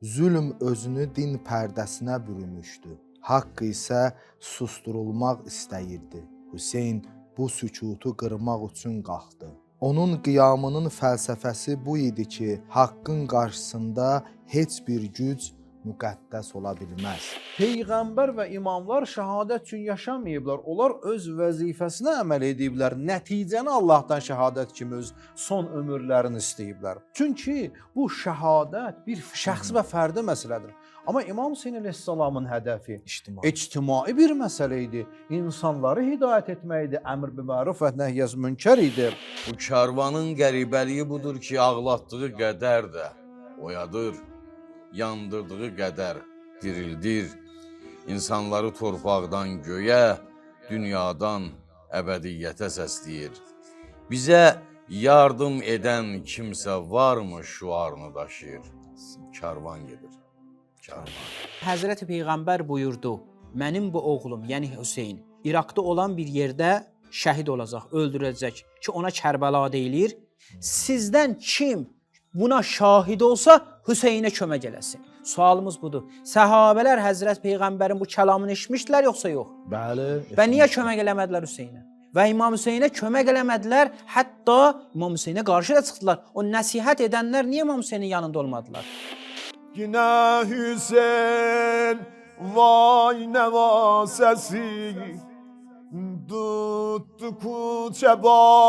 Zülm özünü din pərdəsinə bürümüşdü. Haqq isə susturulmaq istəyirdi. Hüseyn bu sükutu qırmaq üçün qalxdı. Onun qiyamının fəlsəfəsi bu idi ki, haqqın qarşısında heç bir güc müqəddəs ola bilməz. Peyğəmbər və imamlar şəhadət üçün yaşamayıblar. Onlar öz vəzifəsinə əməl ediblər. Nəticəni Allahdan şəhadət kimi öz son ömürlərini istəyiblər. Çünki bu şəhadət bir şəxsi və fərdi məsələdir. Amma İmam Hüseyn əleyhissalamın hədəfi ictimai bir məsələ idi. İnsanları hidayət etmək idi, əmr biməruf və nəhyəz münkər idi. Bu karvanın qəribəliyi budur ki, ağlatdığı qədər də oyadır, yandırdığı qədər dirildir. İnsanları torpaqdan göyə, dünyadan əbədiyyətə səsləyir. Bizə yardım edən kimsə varmı şüarını daşıyır. Karvan gedir. Həzrəti Peyğəmbər buyurdu, mənim bu oğlum, yəni Hüseyn, İraqda olan bir yerdə şəhid olacaq, öldürüləcək ki, ona Kərbəla deyilir. Sizdən kim buna şahid olsa, Hüseynə kömək eləsin. Sualımız budur. Səhabələr Həzrət Peyğəmbərin bu kəlamını eşitmişdilər, yoxsa yox? Bəli. Və niyə kömək eləmədilər Hüseynə? Və İmam Hüseynə kömək eləmədilər, hətta İmam Hüseynə qarşı da çıxdılar. O nəsihət edənlər niyə İmam Hüseynin yanında olmadılar? Yine Hüseyin vay nevasesi tuttu kuçe bazarı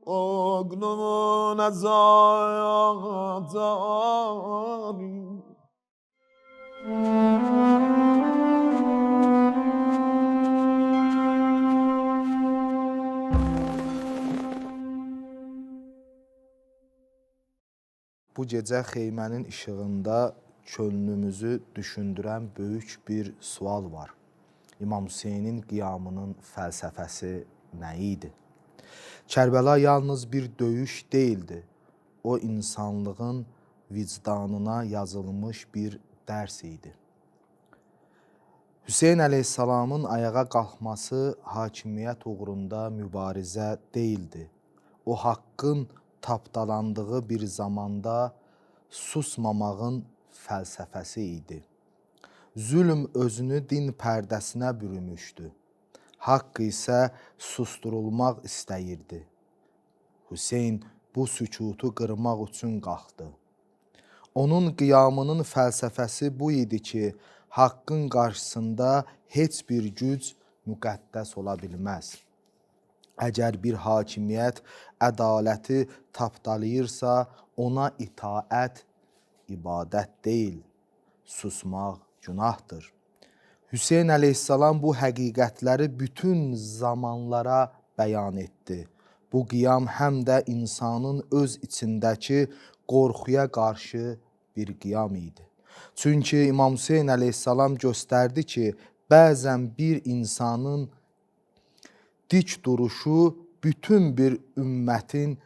oğlumun azadari. Bu gecə xeymənin işığında könlümüzü düşündürən böyük bir sual var. İmam Hüseynin qiyamının fəlsəfəsi nə idi? Kərbəla yalnız bir döyüş deyildi. O, insanlığın vicdanına yazılmış bir dərs idi. Hüseyn əleyhissalamın ayağa qalxması hakimiyyət uğrunda mübarizə deyildi. O, haqqın tapdalandığı bir zamanda susmamağın fəlsəfəsi idi. Zülm özünü din pərdəsinə bürümüşdü. Haqq isə susturulmaq istəyirdi. Hüseyn bu sükutu qırmaq üçün qalxdı. Onun qiyamının fəlsəfəsi bu idi ki, haqqın qarşısında heç bir güc müqəddəs ola bilməz. Əgər bir hakimiyyət ədaləti tapdalayırsa, ona itaət ibadət deyil, susmaq günahdır. Hüseyn əleyhissalam bu həqiqətləri bütün zamanlara bəyan etdi. Bu qiyam həm də insanın öz içindəki qorxuya qarşı bir qiyam idi. Çünki İmam Hüseyn əleyhissalam göstərdi ki, bəzən bir insanın dik duruşu bütün bir ümmətin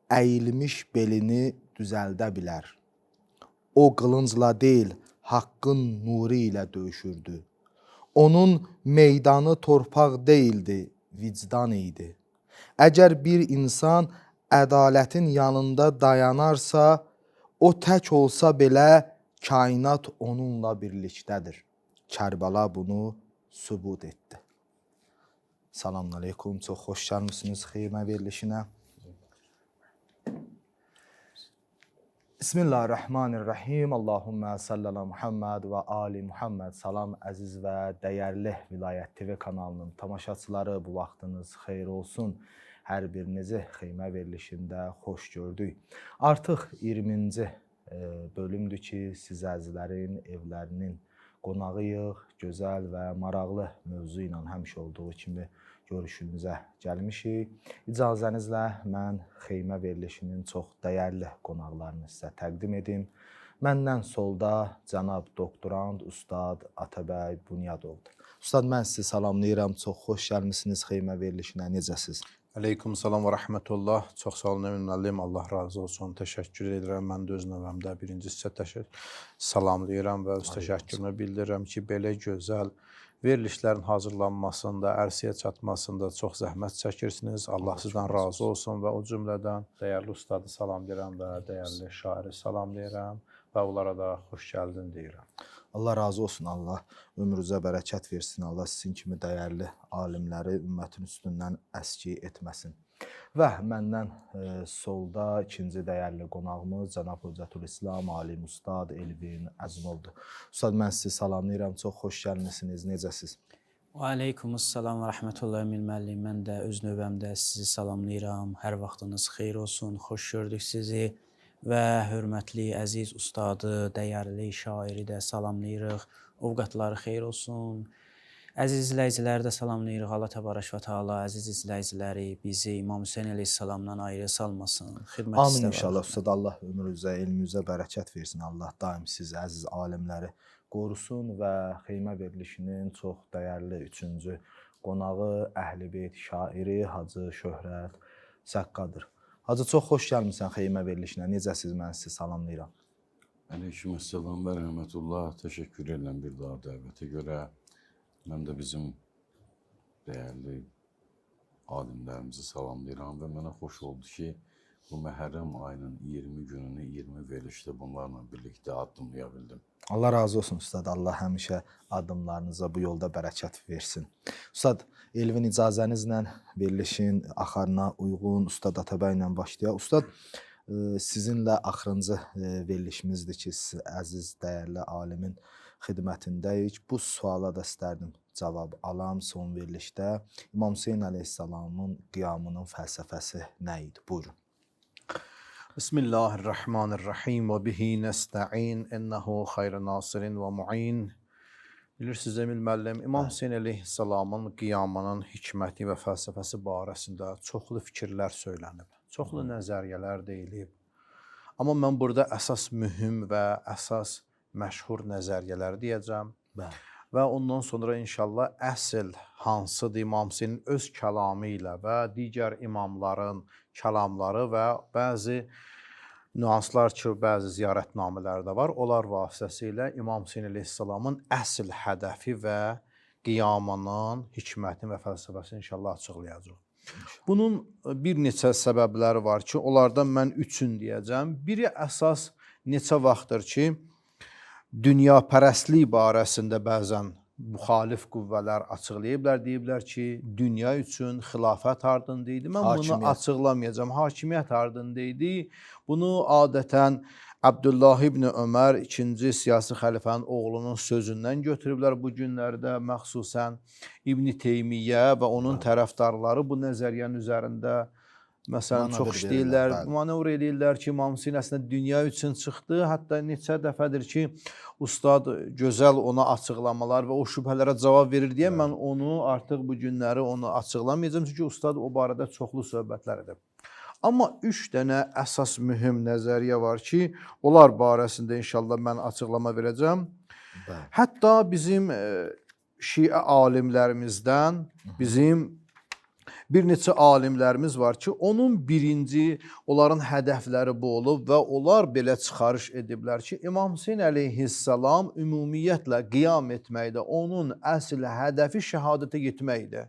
əyilmiş belini düzəldə bilər. O qılıncla deyil, haqqın nuru ilə döyüşürdü. Onun meydanı torpaq deyildi, vicdan idi. Əgər bir insan ədalətin yanında dayanarsa, o tək olsa belə kainat onunla birlikdədir. Kərbəla bunu sübut etdi. Selamun aleyküm, çox xoş gəlmişsiniz xeymə verilişinə. Bismillahirrahmanirrahim. Allahümmə sallallahu Muhammed və Ali Muhammed. Salam əziz və dəyərli Vilayət TV kanalının tamaşaçıları, bu vaxtınız xeyir olsun. Hər birinizi xeymə verilişində xoş gördük. Artıq 20-ci bölümdür ki, siz əzizlərin evlərinin qonağıyıq. Gözəl və maraqlı mövzu ilə həmişə olduğu kimi görüşünüzə gəlmişik. İcazənizlə mən xeymə verilişinin çox dəyərli qonaqlarını sizə təqdim edim. Məndən solda cənab doktorant Ustad Atabəy Bunyadovdur. Ustad, mən sizi salamlayıram. Çox xoş gəlmişsiniz xeymə verilişinə. Necəsiz? Aleyküm salam və rəhmətullah. Çox sağ olun, Emin müəllim. Allah razı olsun. Təşəkkür edirəm. Mən də öz növbəmdə birinci sizə salamlayıram və öz təşəkkürümü bildirirəm ki, belə gözəl verilişlərin hazırlanmasında, ərsəyə çatmasında çox zəhmət çəkirsiniz. Allah sizdən razı olsun və o cümlədən dəyərli ustadı salamlayıram və dəyərli şairi salamlayıram və onlara da xoş gəldin deyirəm. Allah razı olsun, Allah ömrünüzə bərəkət versin, Allah sizin kimi dəyərli alimləri ümmətin üstündən əski etməsin. Və məndən solda ikinci dəyərli qonağımız Cənab Hüccətül İslam, alim ustad Elvin Əzimovdur. Ustad, mən sizi salamlayıram, çox xoş gəlmisiniz, necəsiz? Və aleykumussalam və rəhmətullahi müəllim. Mən də öz növbəmdə sizi salamlayıram. Hər vaxtınız xeyir olsun, xoş gördük sizi və hörmətli, əziz ustadı, dəyərli şairi də salamlayırıq. Ovqatları xeyir olsun. Əziz izləyiciləri də salamlayırıq. Allah təbarək və təala əziz izləyiciləri bizi İmam Hüseyn əleyhissalamdan ayrı salmasın. Xidmət istəyir. Amin inşallah ustad. Allah ömrünüzə, elminizə bərəkət versin. Allah daim siz əziz alimləri qorusun və xeymə verilişinin çox dəyərli üçüncü qonağı Əhl-i-Beyt şairi Hacı Şöhrət Səqqadır. Hacı, çox xoş gəlmisən xeymə verilişinə. Necəsiz? Mən sizi salamlayıram. Aleykümselam və rəhmətullah. Təşəkkür edirəm bir daha dəvətə görə. Mən də bizim dəyərli alimlərimizi salamlayıram və mənə xoş oldu ki, bu Məhərrəm ayının 20 gününü 20 verilişdə bunlarla birlikdə addımlaya bildim. Allah razı olsun ustad. Allah həmişə addımlarınıza bu yolda bərəkət versin. Ustad, Elvin icazənizlə verilişin axarına uyğun Ustad Atabəy ilə başlayaq. Ustad, sizinlə axırıncı verilişimizdir ki, siz əziz, dəyərli alimin xidmətindəyik. Bu suala da istərdim cavab alam son verilişdə. İmam Hüseyn əleyhissalamın qiyamının fəlsəfəsi nə idi? Buyurun. Bismillahirrahmanirrahim və bihi nəstə'in innəhu xayrə nasirin və mu'in. Bilirsiniz Əmil müəllim, İmam Hüseyn əleyhissalamın qiyamının hikməti və fəlsəfəsi barəsində çoxlu fikirlər söylənib, çoxlu nəzəriyyələr deyilib. Amma mən burada əsas mühüm və əsas məşhur nəzəriyyələri deyəcəm. Və ondan sonra inşallah əsl hansıdır İmam Hüseynin öz kəlamı ilə və digər imamların kəlamları və bəzi nüanslar ki, bəzi ziyarətnamələr də var. Onlar vasitəsilə İmam Hüseyn əleyhissalamın əsl hədəfi və qiyamının hikmətini və fəlsəfəsini inşallah açıqlayacaq. Bunun bir neçə səbəbləri var ki, onlardan mən üçün deyəcəm. Biri əsas neçə vaxtdır ki, dünyapərəstlik barəsində bəzən müxalif qüvvələr açıqlayıblar, deyiblər ki, dünya üçün xilafət ardında idi. Mən bunu açıqlamayacağım. Hakimiyyət ardında idi. Bunu adətən Abdullah ibn Ömər ikinci siyasi xəlifənin oğlunun sözündən götürüblər bu günlərdə, məxsusən İbn Teymiyyə və onun tərəfdarları bu nəzəriyyənin üzərində məsələn, çox işləyirlər, manevr edirlər ki, İmam Hüseyn əslində dünya üçün çıxdı. Hətta neçə dəfədir ki, ustad gözəl ona açıqlamalar və o şübhələrə cavab verir deyə mən onu artıq bu günləri onu açıqlamayacağım. Çünki ustad o barədə çoxlu söhbətlər edib. Amma 3 dənə əsas mühüm nəzəriyyə var ki, onlar barəsində inşallah mən açıqlama verəcəm. Hətta bizim şiə alimlərimizdən, bizim bir neçə alimlərimiz var ki, onun birinci, onların hədəfləri bu olub və onlar belə çıxarış ediblər ki, İmam Hüseyn əleyhissalam ümumiyyətlə qiyam etməkdə, onun əsl hədəfi şəhadətə getməkdir.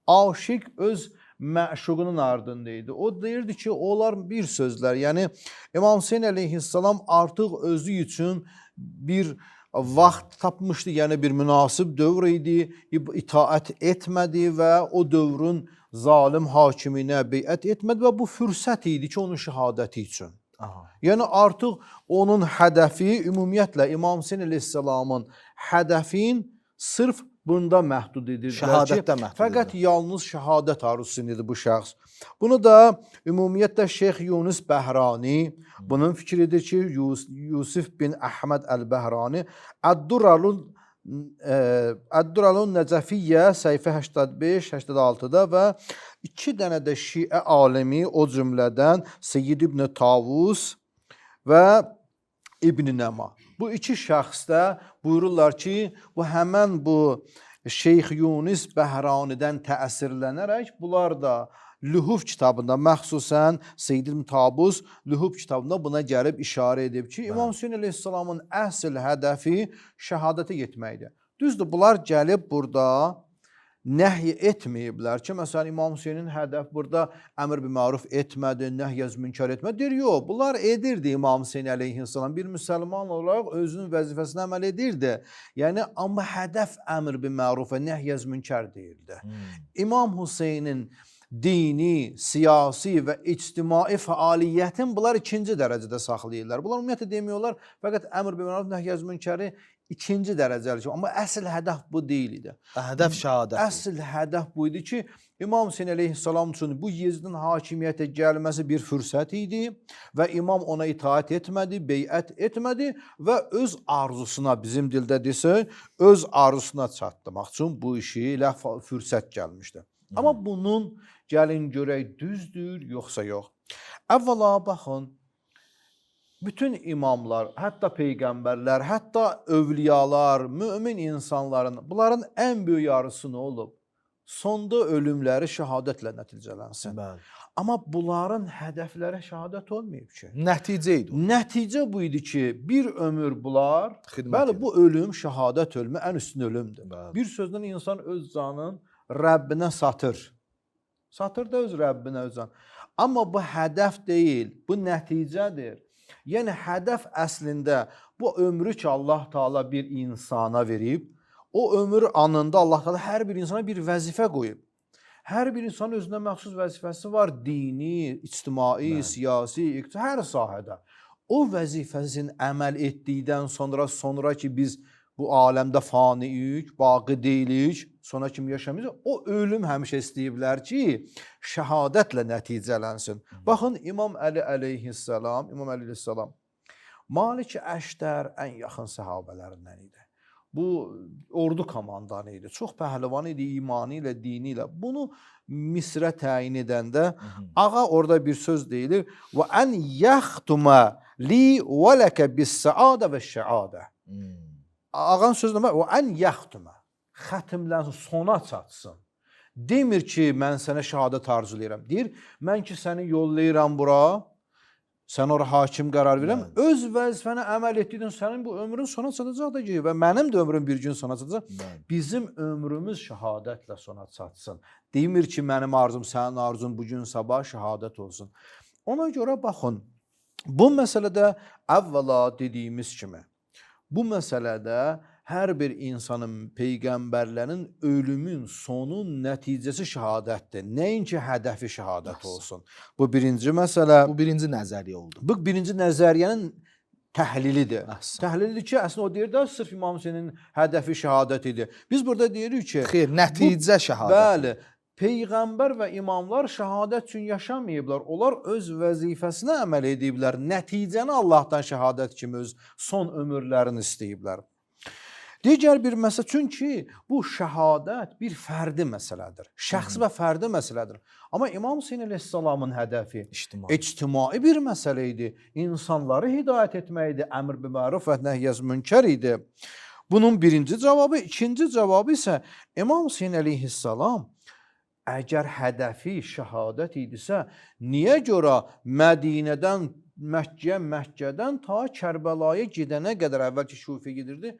Aşiq öz məşuqunun ardındaydı. O deyirdi ki, onlar bir sözlər, yəni İmam Hüseyn əleyhissalam artıq özü üçün bir vaxt tapmışdı, yəni bir münasib dövr idi, itaət etmədi və o dövrün zalim hakiminə beyət etmədi və bu fürsət idi ki, onun şəhadəti üçün. Yəni artıq onun hədəfi ümumiyyətlə İmam Hüseyn əleyhissalamın hədəfin sırf bunda məhdud edirlər ki, fəqət yalnız şəhadət arzusundadır bu şəxs. Bunu da ümumiyyətlə Şeyx Yunus Bəhrani bunun fikridir ki, Yusuf bin Əhməd Əl-Bəhrani Əd-Duralun Nəcəfiyyə səhifə 85-86-da və 2 dənə də şiə alimi o cümlədən Seyyid ibn Tavus və İbn Nəma. Bu 2 şəxsdə buyururlar ki, bu həmən bu Şeyx Yunus Bəhranidən təsirlənərək bunlar da Lühuf kitabında, məxsusən Seyyid ibn Tavus Lühuf kitabında buna gəlib işarə edib ki, İmam Hüseyn əleyhissalamın əsl hədəfi şəhadətə getməkdir. Düzdür, bunlar gəlib burada nəhy etməyiblər ki, məsələn İmam Hüseynin hədəf burada əmr bil məruf etmədi, nəhy münkar etmədi. Deyir, yox, bunlar edirdi İmam Hüseyn əleyhissalam. Bir müsəlman olaraq özünün vəzifəsinə əməl edirdi. Yəni amma hədəf əmr bil məruf və nəhy münkar deyildi. İmam Hüseynin dini, siyasi və ictimai fəaliyyətin bunlar ikinci dərəcədə saxlayırlar. Bunlar ümumiyyətlə demiyorlar, fəqət əmr bil məruf, nəhy münkarı ikinci dərəcəli ki, amma əsl hədəf bu deyil idi. Hədəf şəhadət. Əsl hədəf bu idi ki, İmam Hüseyn əleyhissalam üçün bu Yezidin hakimiyyətə gəlməsi bir fürsət idi və İmam ona itaat etmədi, beyət etmədi və öz arzusuna, bizim dildə desək, öz arzusuna çatdırmaq üçün bu işi ilə fürsət gəlmişdi. Amma bunun gəlin görək düzdür, yoxsa yox. Əvvəla baxın, bütün imamlar, hətta peyğəmbərlər, hətta övliyalar, mümin insanların, bunların ən böyük yarısı nə olub? Sonda ölümləri şəhadətlə nəticələnsin. Bəli. Amma bunların hədəfləri şəhadət olmayıb ki. Nəticə idi. Nəticə bu idi ki, bir ömür bunlar, bəli, bu ölüm, şəhadət ölümü ən üstün ölümdür. Bəli. Bir sözlə insan öz canın Rəbbinə satır. Satır da öz Rəbbinə öz can. Amma bu hədəf deyil, bu nəticədir. Yəni hədəf əslində bu ömrü ki Allah Taala bir insana verib, o ömür anında Allah Taala hər bir insana bir vəzifə qoyub. Hər bir insanın özünə məxsus vəzifəsi var, dini, ictimai, siyasi, hər sahədə. O vəzifəsini əməl etdikdən sonra ki biz bu aləmdə faniyik, baqi deyilik, sonra kimi yaşamayacaq, o ölüm həmişə istəyiblər ki, şəhadətlə nəticələnsin. Baxın, İmam Əli əleyhissalam, Malik-i Əşdər ən yaxın səhabələrindən idi. Bu, ordu komandanı idi, çox pəhlivan idi, imanı ilə, dini ilə. Bunu Misrə təyin edəndə, ağa orada bir söz deyilir, və ən yaxtuma li və ləkə bis-səadə və şəadə. Ağanın sözü demək, o ən yaxtımə, xətimlənsin, sona çatsın. Demir ki, mən sənə şəhadət arzulayıram. Deyir, mən ki səni yollayıram bura, sən ora hakim qərar verirəm, öz vəzifənə əməl etdikdən sənin bu ömrün sona çatacaq da ki, və mənim də ömrüm bir gün sona çatacaq. Bizim ömrümüz şəhadətlə sona çatsın. Demir ki, mənim arzum, sənin arzun bugün sabah şəhadət olsun. Ona görə baxın, bu məsələdə əvvəla dediyimiz kimi, bu məsələdə hər bir insanın, peyğəmbərlərin ölümün sonu nəticəsi şəhadətdir. Nəinki hədəfi şəhadət olsun. Bu birinci məsələ. Bu birinci nəzəriyyə oldu. Bu birinci nəzəriyyənin təhlilidir. Təhlilidir ki, əslində o deyir də sırf İmam Hüseynin hədəfi şəhadət idi. Biz burada deyirik ki, xeyr, nəticə şəhadət. Bəli. Peyğəmbər və imamlar şəhadət üçün yaşamayıblar. Onlar öz vəzifəsinə əməl ediblər. Nəticəni Allahdan şəhadət kimi öz son ömürlərini istəyiblər. Digər bir məsələ, çünki bu şəhadət bir fərdi məsələdir. Şəxsi və fərdi məsələdir. Amma İmam Hüseyn əleyhissalamın hədəfi ictimai bir məsələ idi. İnsanları hidayət etmək idi. Əmr bil məruf və nəhy münkar idi. Bunun birinci cavabı. İkinci cavabı isə İmam Hüseyn əleyhissalam əgər hədəfi şəhadət idisə, niyə görə Mədinədən Məkkəyə, Məkkədən ta Kərbəlaya gedənə qədər əvvəl ki Şufəyə gedirdi,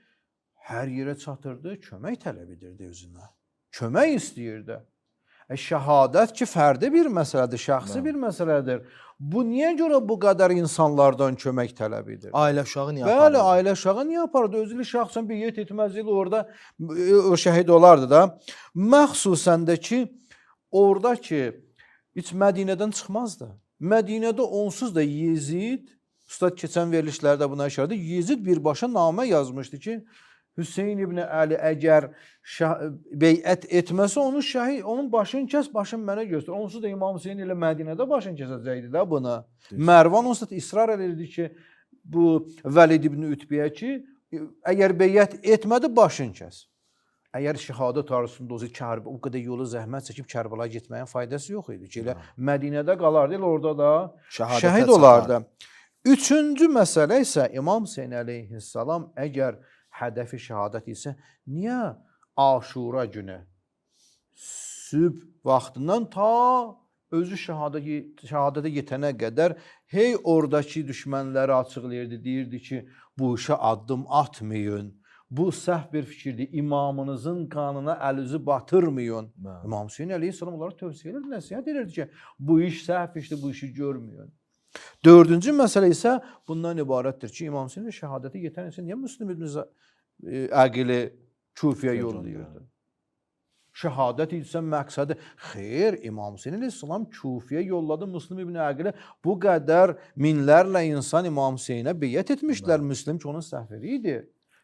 hər yerə çatırdı, kömək tələb edirdi özünə. Kömək istəyirdi. Şəhadət ki, fərdi bir məsələdir, şəxsi bir məsələdir. Bu niyə görə bu qədər insanlardan kömək tələb edir? Ailə uşağı niyə apardı? Bəli, ailə uşağı niyə apardı? Özü şəxsən bir yet etməzdi, orada o şəhid olardı da. Məxsusən də ki, orada ki, heç Mədinədən çıxmazdı. Mədinədə onsuz da Yezid, Ustad keçən verilişlərdə buna işarədir, Yezid birbaşa namə yazmışdı ki, Hüseyin ibn Əli əgər beyət etməsə, onun başını kəs, başını mənə göstər. Onsuz da İmam Hüseyin ilə Mədinədə başını kəsəcəkdi də buna. Mərvan onsuz da israr edirdi ki, bu Vəlid ibn Ütbiyə ki, əgər beyət etmədi, başını kəs. Əgər şəhadət arzusunda o qədər yolu zəhmət çəkib Kərbəlaya getməyin faydası yox idi ki, elə Mədinədə qalardı, orada da şəhid olardı. Üçüncü məsələ isə İmam Hüseyn əleyhissalam əgər hədəfi şəhadət isə niyə Aşura günü sübh vaxtından ta özü şəhadətə yetənə qədər hey oradakı düşmənləri açıqlayırdı, deyirdi ki, bu işə addım atmayın. Bu səhv bir fikirdir. İmamınızın qanına əlinizi batırmayın. Bəli. İmam Hüseyin əleyhissalam onlara tövsiyə edir, nəsihət edirdi ki, bu iş səhv işdir, bu işi görməyin. Dördüncü məsələ isə bundan ibarətdir ki, İmam Hüseyin şəhadətə yetən insan niyə Müslim ibn Əqili Kufiyə yollayırdı? Şəhadət etsən məqsədi. Xeyr, İmam Hüseyin əleyhissalam Kufiyə yolladı Müslim ibn Əqili. Bu qədər minlərlə insan İmam Hüseynə beyət etmişdilər. Müslim ki, onun səfiri idi.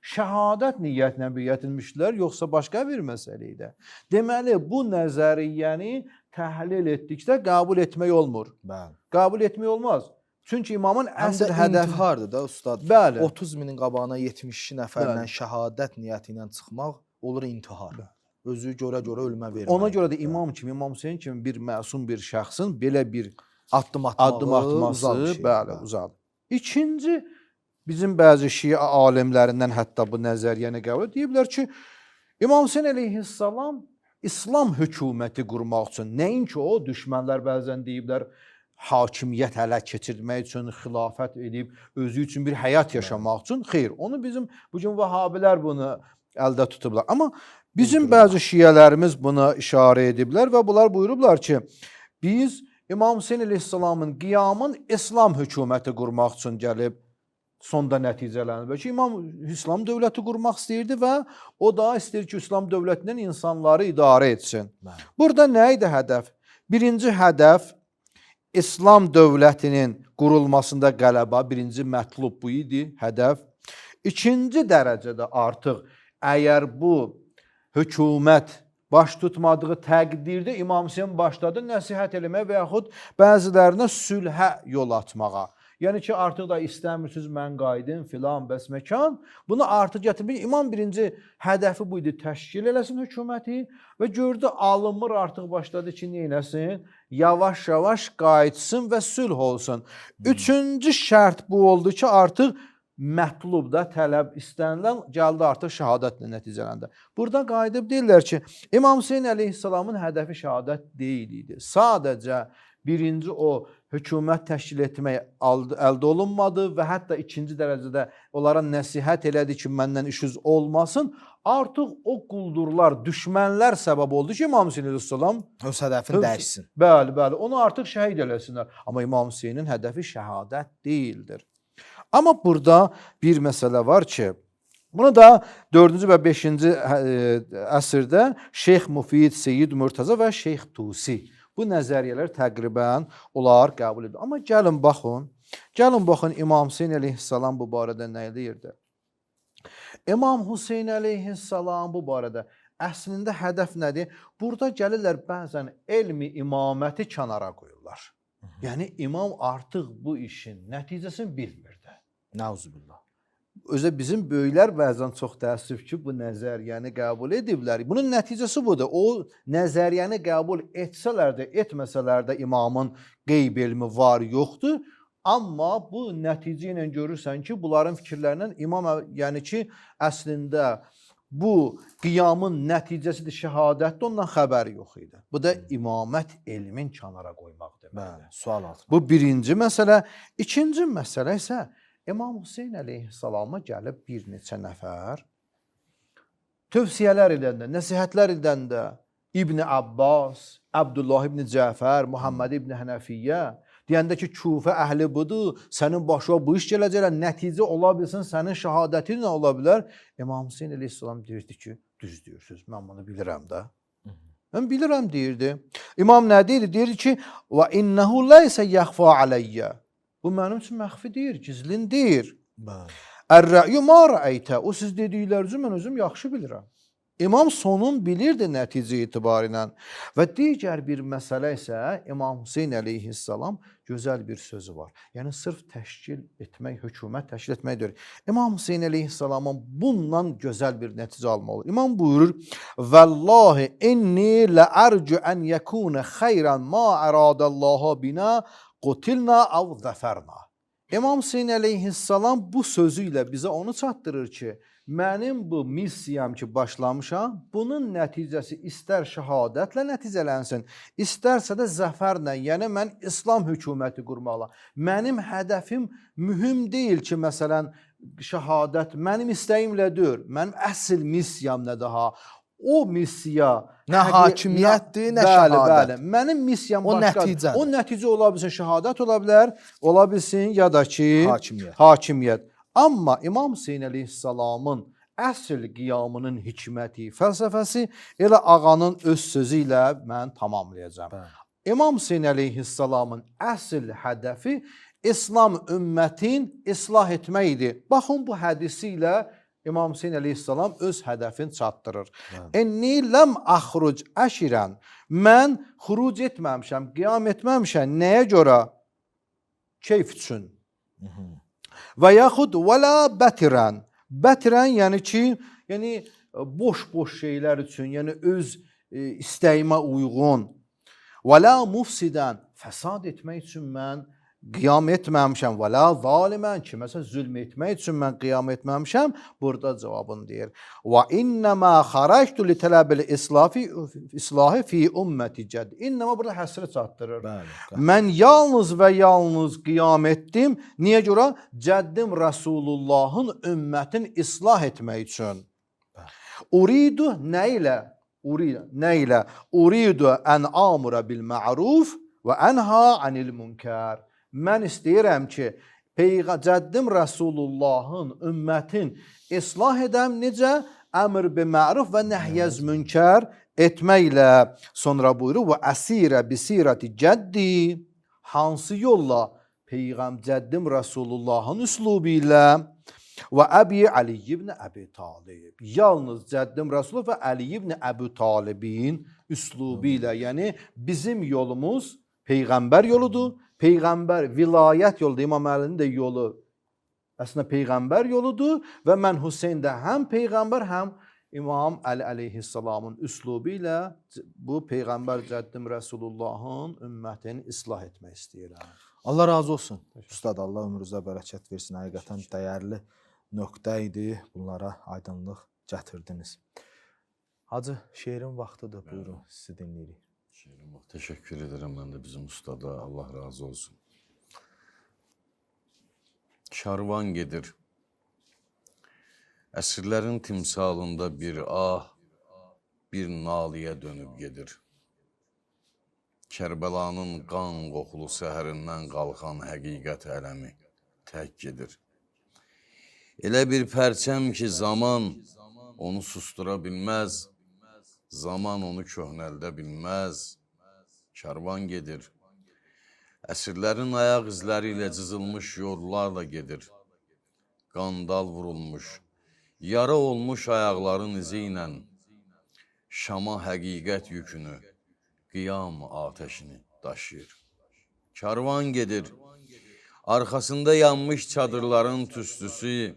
Şəhadət niyyətlə beyət etmişdilər, yoxsa başqa bir məsələ idi. Deməli, bu nəzəriyyəni təhlil etdikdə qəbul etmək olmur. Bəli. Qəbul etmək olmaz. Çünki imamın Həm əsl də hədəfi intihardır da ustad. Bəli. 30 minin qabağına 72 nəfərlə Bəli. şəhadət niyyəti ilə çıxmaq olur intihar. Özü görə-görə ölümə vermək. Ona görə də imam kimi, İmam Hüseyin kimi bir məsum bir şəxsin belə bir addım atması, uzaq bir şey. bəli, uzaqdır. İkinci, bizim bəzi şiə alimlərindən hətta bu nəzəriyyəni qəbul deyiblər ki, İmam Hüseyin əleyhissalam İslam hökuməti qurmaq üçün, nəinki o, düşmənlər bəzən deyiblər, hakimiyyət ələ keçirmək üçün, xilafət edib, özü üçün bir həyat yaşamaq üçün. Xeyr, onu bizim, bugün Vahabilər bunu əldə tutublar. Amma bizim bəzi şiələrimiz buna işarə ediblər və bunlar buyurublar ki, biz İmam Hüseyin əleyhissalamın qiyamın İslam hökuməti qurmaq üçün gəlib, sonda nəticələnir. Bəlkə İmam İslam dövləti qurmaq istəyirdi və o da istəyir ki, İslam dövlətindən insanları idarə etsin. Bəli. Burada nə idi hədəf? Birinci hədəf İslam dövlətinin qurulmasında qələbə, birinci mətlub bu idi, hədəf. İkinci dərəcədə artıq əgər bu hökumət baş tutmadığı təqdirdə İmam Hüseyin başladı nəsihət eləməyə və yaxud bəzilərinə sülhə yol açmağa. Yəni ki, artıq da istəmirsiniz, mən qayıdım, filan, bəs məkan. Bunu artıq gətirmək. İmam birinci hədəfi bu idi, təşkil eləsin hökuməti və gördü, alınmır, artıq başladı ki, neynəsin? Yavaş-yavaş qayıtsın və sülh olsun. Üçüncü şərt bu oldu ki, artıq mətlubda tələb istənilən gəldi artıq şəhadətlə nəticələndə. Burada qayıdıb deyirlər ki, İmam Hüseyin əleyhissalamın hədəfi şəhadət deyil idi. Sadəcə birinci o hökumət təşkil etmək əldə olunmadı və hətta ikinci dərəcədə onlara nəsihət elədi ki, məndən işiniz olmasın. Artıq o quldurlar, düşmənlər səbəb oldu ki, İmam Hüseyin əleyhissalam öz hədəfini dəyişsin. Bəli, bəli, onu artıq şəhid eləsinlər. Amma İmam Hüseynin hədəfi şəhadət deyildir. Amma burada bir məsələ var ki, bunu da 4-cü və 5-ci əsrdə Şeyx Müfid, Seyyid Mürtəza və Şeyx Tusi bu nəzəriyyələr təqribən onlar qəbul edir. Amma gəlin baxın İmam Hüseyin əleyhissalam bu barədə nə edirdi? İmam Hüseyin əleyhissalam bu barədə əslində hədəf nədir? Burada gəlirlər bəzən elmi imaməti kənara qoyurlar. Yəni imam artıq bu işin nəticəsini bilmirdi. Nauzubillah. Özə bizim böyüklər bəzən çox təəssüf ki, bu nəzəriyyəni qəbul ediblər. Bunun nəticəsi budur. O nəzəriyyəni qəbul etsələr də, etməsələr də imamın qeyb elmi var, yoxdur. Amma bu nəticə ilə görürsən ki, bunların fikirlərindən imam, yəni ki, əslində bu qiyamın nəticəsidir, şəhadətdir, ondan xəbəri yox idi. Bu da imamət elmin kənara qoymaq deməkdir. Sual altı. Bu birinci məsələ. İkinci məsələ isə İmam Hüseyin əleyhissalama gəlib bir neçə nəfər tövsiyələr edəndə, nəsihətlər edəndə İbn Abbas, Abdullah ibn Cəfər, Muhammed ibn Hənəfiyyə deyəndə ki, Kufə əhli budur, sənin başına bu iş gələcəklər, nəticə ola bilsin, sənin şəhadətin nə ola bilər? İmam Hüseyin əleyhissalam deyirdi ki, düz deyirsiniz, mən bunu bilirəm də. Mən bilirəm deyirdi. İmam nə deyirdi? Deyirdi ki, və innəhu ləysə yəxfa aləyyə. Bu mənim üçün məxfi deyir, gizlin deyir. Ər-rə'yu ma rə'əytə. O siz dediklərinizi mən özüm yaxşı bilirəm. İmam sonun bilirdi nəticə etibarıyla. Və digər bir məsələ isə İmam Hüseyin əleyhissalam gözəl bir sözü var. Yəni sırf təşkil etmək, hökumət təşkil etmək deyir. İmam Hüseyin əleyhissalamın bundan gözəl bir nəticə almalı. İmam buyurur: "Vallahi inni la'arju an yakuna xeyran ma aradallahu bina qutilna av zəfərna." İmam Hüseyin əleyhissalam bu sözü ilə bizə onu çatdırır ki, mənim bu missiyam ki başlamışam, bunun nəticəsi istər şəhadətlə nəticələnsin, istərsə də zəfərlə, yəni mən İslam hökuməti qurmalı. Mənim hədəfim mühüm deyil ki, məsələn, şəhadət mənim istəyimlə deyil. Mənim əsl missiyam nə daha? O missiya Nə hakimiyyətdir, nə şəhadət. Bəli. Mənim missiyam O başqadır. nəticədir. O nəticə ola bilsin şəhadət ola bilər, ola bilsin ya da ki hakimiyyət. Amma İmam Hüseyn əleyhissalamın əsl qiyamının hikməti, fəlsəfəsi elə ağanın öz sözü ilə mən tamamlayacağam. İmam Hüseyn əleyhissalamın əsl hədəfi İslam ümmətin islah etməkdir. Baxın bu hədisi ilə İmam Hüseyn əleyhissalam öz hədəfini çatdırır. Enni ləm axruc əşirən. Mən xuruc etməmişəm, qiyam etməmişəm. Nəyə görə? Keyf üçün. Və yaxud vələ bətirən. Bətirən yəni ki, yəni boş-boş şeylər üçün, yəni öz istəyimə uyğun. Vələ mufsidən. Fəsad etmək üçün mən qiyam etməmişəm. Və la zalimən ki, məsələn, zülm etmək üçün mən qiyam etməmişəm. Burada cavabını deyir. Və innəmə xarəctu li tələbil islahi fi ümməti cədd. İnnəmə burada həsrə çatdırır. Mən yalnız və yalnız qiyam etdim. Niyə görə? Cəddim Rəsulullahın ümmətin islah etmək üçün. Uridu nə ilə? Uridu ən amura bil ma'ruf və ənha anil münkər. Mən istəyirəm ki, cəddim Rəsulullahın, ümmətin islah edəm, necə? Əmr bi məruf və nəhyəz münkər etməklə. Sonra buyurur, və əsirə bisirəti cəddi, hansı yolla? Cəddim Rəsulullahın üslubu ilə və Əbi Ali ibn Əbi Talib. Yalnız cəddim Rəsulullah və Ali ibn Əbi Talibin üslubu ilə. Yəni, bizim yolumuz Peyğəmbər yoludur. Peyğəmbər vilayət yoludur. İmam Əlinin də yolu əslində Peyğəmbər yoludur və mən Hüseyn də həm Peyğəmbər, həm İmam Əli əleyhissalamın üslubu ilə bu Peyğəmbər cəddim Rəsulullahın ümmətini islah etmək istəyirəm. Allah razı olsun. Ustad, Allah ömrünüzə bərəkət versin. Həqiqətən dəyərli nöqtə idi. Bunlara aydınlıq gətirdiniz. Hacı, şeirin vaxtıdır. Buyurun, sizi dinləyirik. Teşekkür ederim ben de bizim ustada. Allah razı olsun. Karvan gedir. Əsrlərin timsalında bir ah, bir naliyə dönüb gedir. Kərbəlanın qan qoxulu səhərindən qalxan həqiqət ələmi tək gedir. Elə bir pərçəm ki, zaman onu sustura bilməz. Zaman onu köhnəldə bilməz, karvan gedir. Əsrlərin ayaq izləri ilə cızılmış yollarla gedir. Qandal vurulmuş, yara olmuş ayaqların izi ilə Şama həqiqət yükünü, qiyam atəşini daşıyır. Karvan gedir, arxasında yanmış çadırların tüstüsü,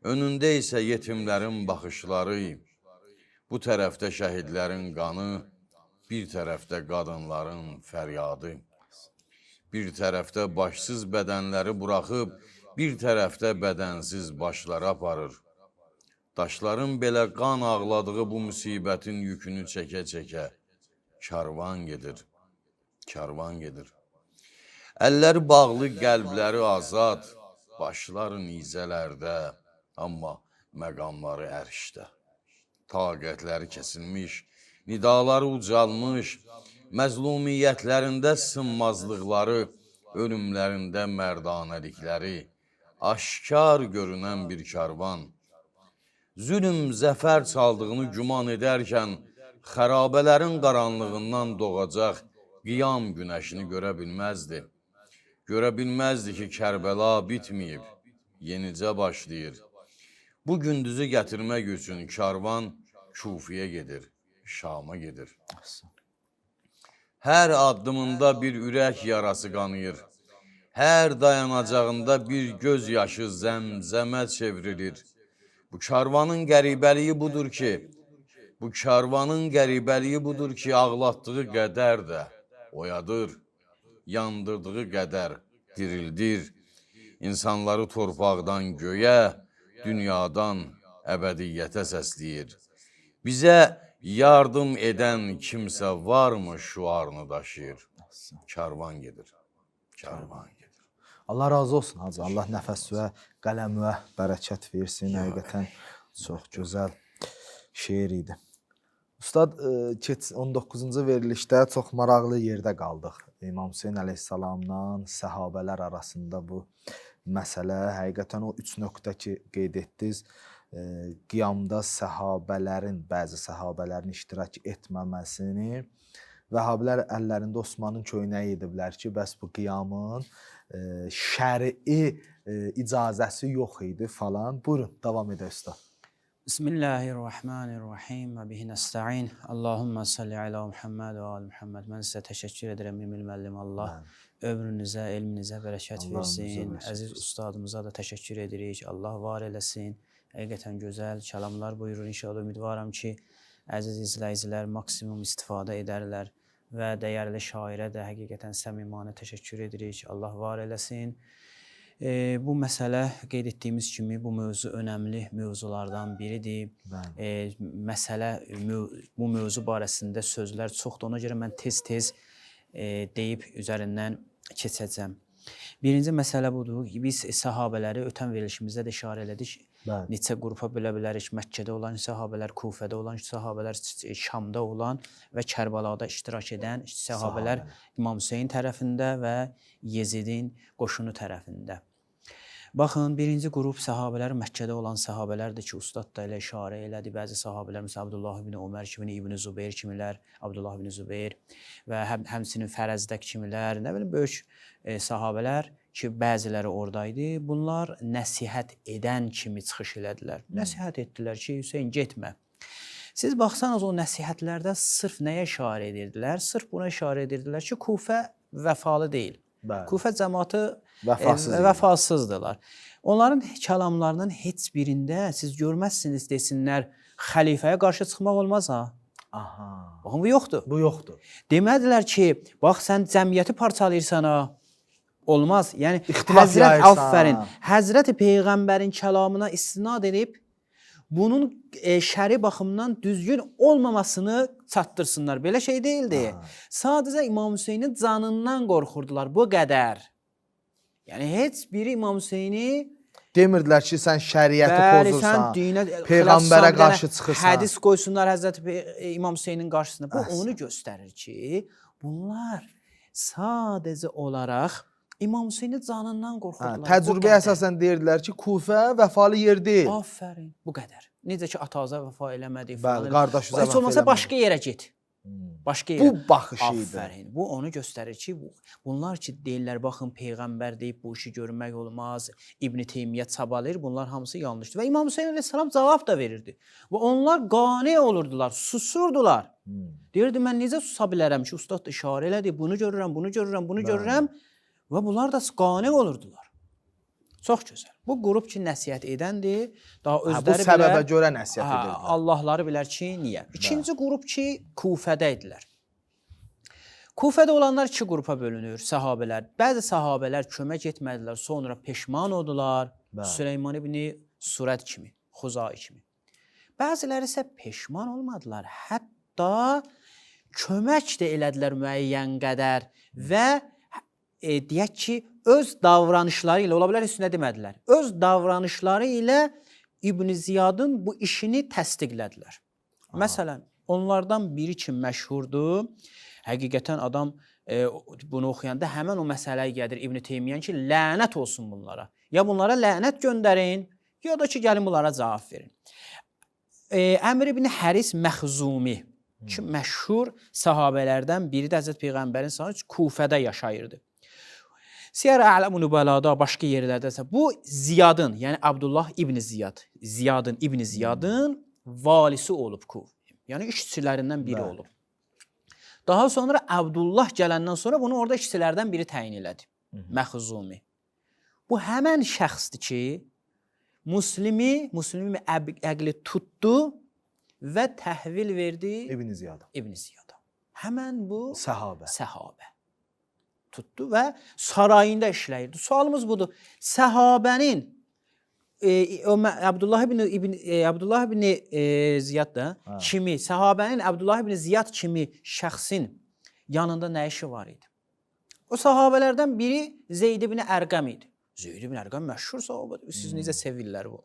önündə isə yetimlərin baxışları, bu tərəfdə şəhidlərin qanı, bir tərəfdə qadınların fəryadı. Bir tərəfdə başsız bədənləri buraxıb, bir tərəfdə bədənsiz başları aparır. Daşların belə qan ağladığı bu müsibətin yükünü çəkə-çəkə karvan gedir, karvan gedir. Əllər bağlı, qəlbləri azad, başları nizələrdə, amma məqamları ərşdə. Taqətləri kəsilmiş, nidaları ucalmış, məzlumiyyətlərində sınmazlıqları, ölümlərində mərdanəlikləri, aşkar görünən bir karvan. Zülm zəfər çaldığını güman edərkən, xərabələrin qaranlığından doğacaq qiyam günəşini görə bilməzdi. Görə bilməzdi ki, Kərbəla bitməyib, yenicə başlayır. Bu gündüzü gətirmək üçün karvan Kufiyə gedir, Şama gedir. Hər addımında bir ürək yarası qanıyır. Hər dayanacağında bir göz yaşı zəmzəmə çevrilir. Bu karvanın qəribəliyi budur ki, ağlatdığı qədər də oyadır, yandırdığı qədər dirildir. İnsanları torpaqdan göyə, dünyadan əbədiyyətə səsləyir. Bizə yardım edən kimsə varmı şuarını daşıyır? Karvan gedir, karvan gedir. Allah razı olsun hacı. Allah nəfəs və qələm və bərəkət versin. Həqiqətən çox gözəl şeir idi. Ustad, 19-cu verilişdə çox maraqlı yerdə qaldıq. İmam Hüseyn əleyhissalamla səhabələr arasında bu məsələ. Həqiqətən o 3 nöqtə ki qeyd etdiniz, qiyamda bəzi səhabələrin iştirak etməməsini Vəhabilər əllərində Osmanın köynəyi ediblər ki, bəs bu qiyamın şəri icazəsi yox idi falan. Buyurun, davam edək usta. Bismillahirrahmanirrahim və bihi nəstəin. Allahumma salli ala Muhammed və ali Muhammed. Mən sizə təşəkkür edirəm, Mimil müəllim. Allah ömrünüzə, elminizə bərəkət versin. Əziz ustadımıza da təşəkkür edirik. Allah var eləsin. Həqiqətən gözəl kəlamlar buyurur. İnşallah ümidvaram ki, əziz izləyicilər maksimum istifadə edərlər və dəyərli şairə də həqiqətən səmimanə təşəkkür edirik. Allah var eləsin. Bu məsələ qeyd etdiyimiz kimi bu mövzu önəmli mövzulardan biridir. Bu mövzu barəsində sözlər çoxdur. Ona görə mən tez-tez deyib üzərindən keçəcəm. Birinci məsələ budur. Biz səhabələri ötən verilişimizdə də işarə elədik. Neçə qrupa bölə bilərik. Məkkədə olan səhabələr, Kufədə olan səhabələr, Şamda olan və Kərbalada iştirak edən səhabələr İmam Hüseyn tərəfində və Yezidin qoşunu tərəfində. Baxın, birinci qrup səhabələr Məkkədə olan səhabələrdir ki, ustad da elə işarə elədi. Bəzi səhabələr, məsələn, Abdullah ibn Ömər kimi, İbn Zübeyir kimilər, Abdullah ibn Zübeyir və həmçinin Fərəzdək kimilər, nə bilim, böyük səhabələr ki, bəziləri oradaydı. Bunlar nəsihət edən kimi çıxış elədilər. Nəsihət etdilər ki, Hüseyin, getmə. Siz baxsanız o nəsihətlərdə sırf nəyə işarə edirdilər? Sırf buna işarə edirdilər ki, Kufə vəfalı deyil. Kufə cəmaatı vəfasızdırlar. Onların kəlamlarının heç birində siz görməzsiniz desinlər, xəlifəyə qarşı çıxmaq olmaz ha. Baxın, bu yoxdur. Bu yoxdur. Demədilər ki, bax sən cəmiyyəti parçalayırsan ha. Olmaz. Yəni, Həzrəti Peyğəmbərin kəlamına istinad edib, bunun şəri baxımdan düzgün olmamasını çatdırsınlar. Belə şey deyildi. Sadəcə İmam Hüseynin canından qorxurdular. Bu qədər. Yəni, heç biri İmam Hüseyni demirdilər ki, sən şəriəti pozursan, Peyğəmbərə qarşı çıxırsan. Hədis qoysunlar Həzrəti İmam Hüseynin qarşısında. Bu onu göstərir ki, bunlar sadəcə olaraq İmam Hüseyni canından qorxurdular. Təcrübəyə əsasən deyirdilər ki, Kufə vəfalı yer deyil. Aferin, bu qədər. Necə ki, ataza vəfa eləmədi. Bəli, qardaşıza vəfa eləmədi. Heç olmasa başqa yerə get. Başqa yerə. Bu baxışı idi. Aferin. Bu onu göstərir ki, bunlar ki, deyirlər, baxın, Peyğəmbər deyib bu işi görmək olmaz, İbn Teymiyyə çabalayır, bunlar hamısı yanlışdır. Və İmam Hüseyin əleyhissalam cavab da verirdi. Və onlar qane olurdular, susurdular. Deyirdi, mən necə susa bilərəm ki, ustad da işarə elədi, bunu görürəm, bunu görürəm, bunu görürəm. Və bunlar da qane olurdular. Çox gözəl. Bu qrup ki, nəsihət edəndir. Daha özləri bu səbəbə görə nəsihət edirlər. Allahları bilər ki, niyə? İkinci qrup ki, Kufədə idilər. Kufədə olanlar iki qrupa bölünür, səhabələr. Bəzi səhabələr kömək etmədilər, sonra peşman oldular. Süleyman ibn Surət kimi, Xuzai kimi. Bəziləri isə peşman olmadılar. Hətta kömək də elədilər müəyyən qədər və deyək ki, öz davranışları ilə, ola bilər heç nə demədilər, öz davranışları ilə İbn Ziyadın bu işini təsdiqlədilər. Məsələn, onlardan biri ki, məşhurdur, həqiqətən adam bunu oxuyanda həmən o məsələyə gəlir İbn Teymiyyən ki, lənət olsun bunlara. Ya bunlara lənət göndərin, ya da ki, gəlin bunlara cavab verin. Əmr ibn Həris Məxzumi ki, məşhur sahabələrdən biri də Həzrət Peyğəmbərin sahibi Kufədə yaşayırdı. Siyar-ı A'lam-ı Nübəlada, başqa yerlərdə isə bu Ziyadın, yəni Abdullah ibn Ziyad, İbn Ziyadın valisi olub Kufə. Yəni işçilərindən biri olub. Daha sonra Abdullah gələndən sonra bunu orada işçilərdən biri təyin elədi. Məxzumi. Bu həmən şəxsdir ki, Müslimi əqli tutdu və təhvil verdi İbn Ziyada. Həmən bu səhabə. Tutdu və sarayında işləyirdi. Sualımız budur. Səhabənin Abdullah ibn Ziyad da kimi, səhabənin Abdullah ibn Ziyad kimi şəxsin yanında nə işi var idi? O sahabelərdən biri Zeyd ibn Ərqəm idi. Zeyd ibn Ərqəm məşhur sahabədir. Siz necə sevirlər bu?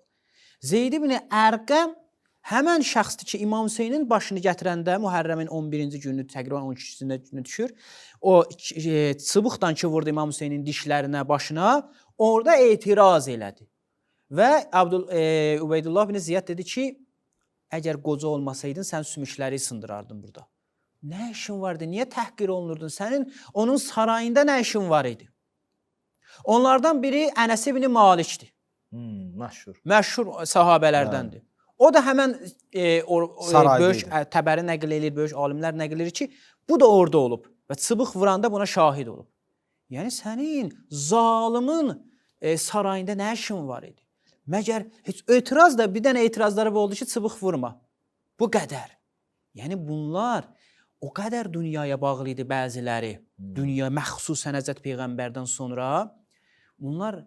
Zeyd ibn Ərqəm həmən şəxsdir ki, İmam Hüseynin başını gətirəndə Muharrəmin 11-ci günü, təqribən 12-cüsündə günü düşür. O çubuqdan ki vurdu İmam Hüseynin dişlərinə, başına, orada etiraz elədi. Və Ubeydullah ibn Ziyad dedi ki, əgər qoca olmasaydın, sən sümükləri sındırardın burada. Nə işin vardı? Niyə təhqir olunurdun? Sənin onun sarayında nə işin var idi? Onlardan biri Ənəs ibn Malikdir. Məşhur sahabələrdəndir. O da həmən böyük təbəri nəql edir, böyük alimlər nəql edir ki, bu da orada olub və çubuq vuranda buna şahid olub. Yəni sənin zalimin sarayında nə işin var idi? Məgər heç etiraz da bir dənə etirazları oldu ki, çubuq vurma. Bu qədər. Yəni bunlar o qədər dünyaya bağlı idi bəziləri. Dünya məxsusən Həzrət Peyğəmbərdən sonra bunlar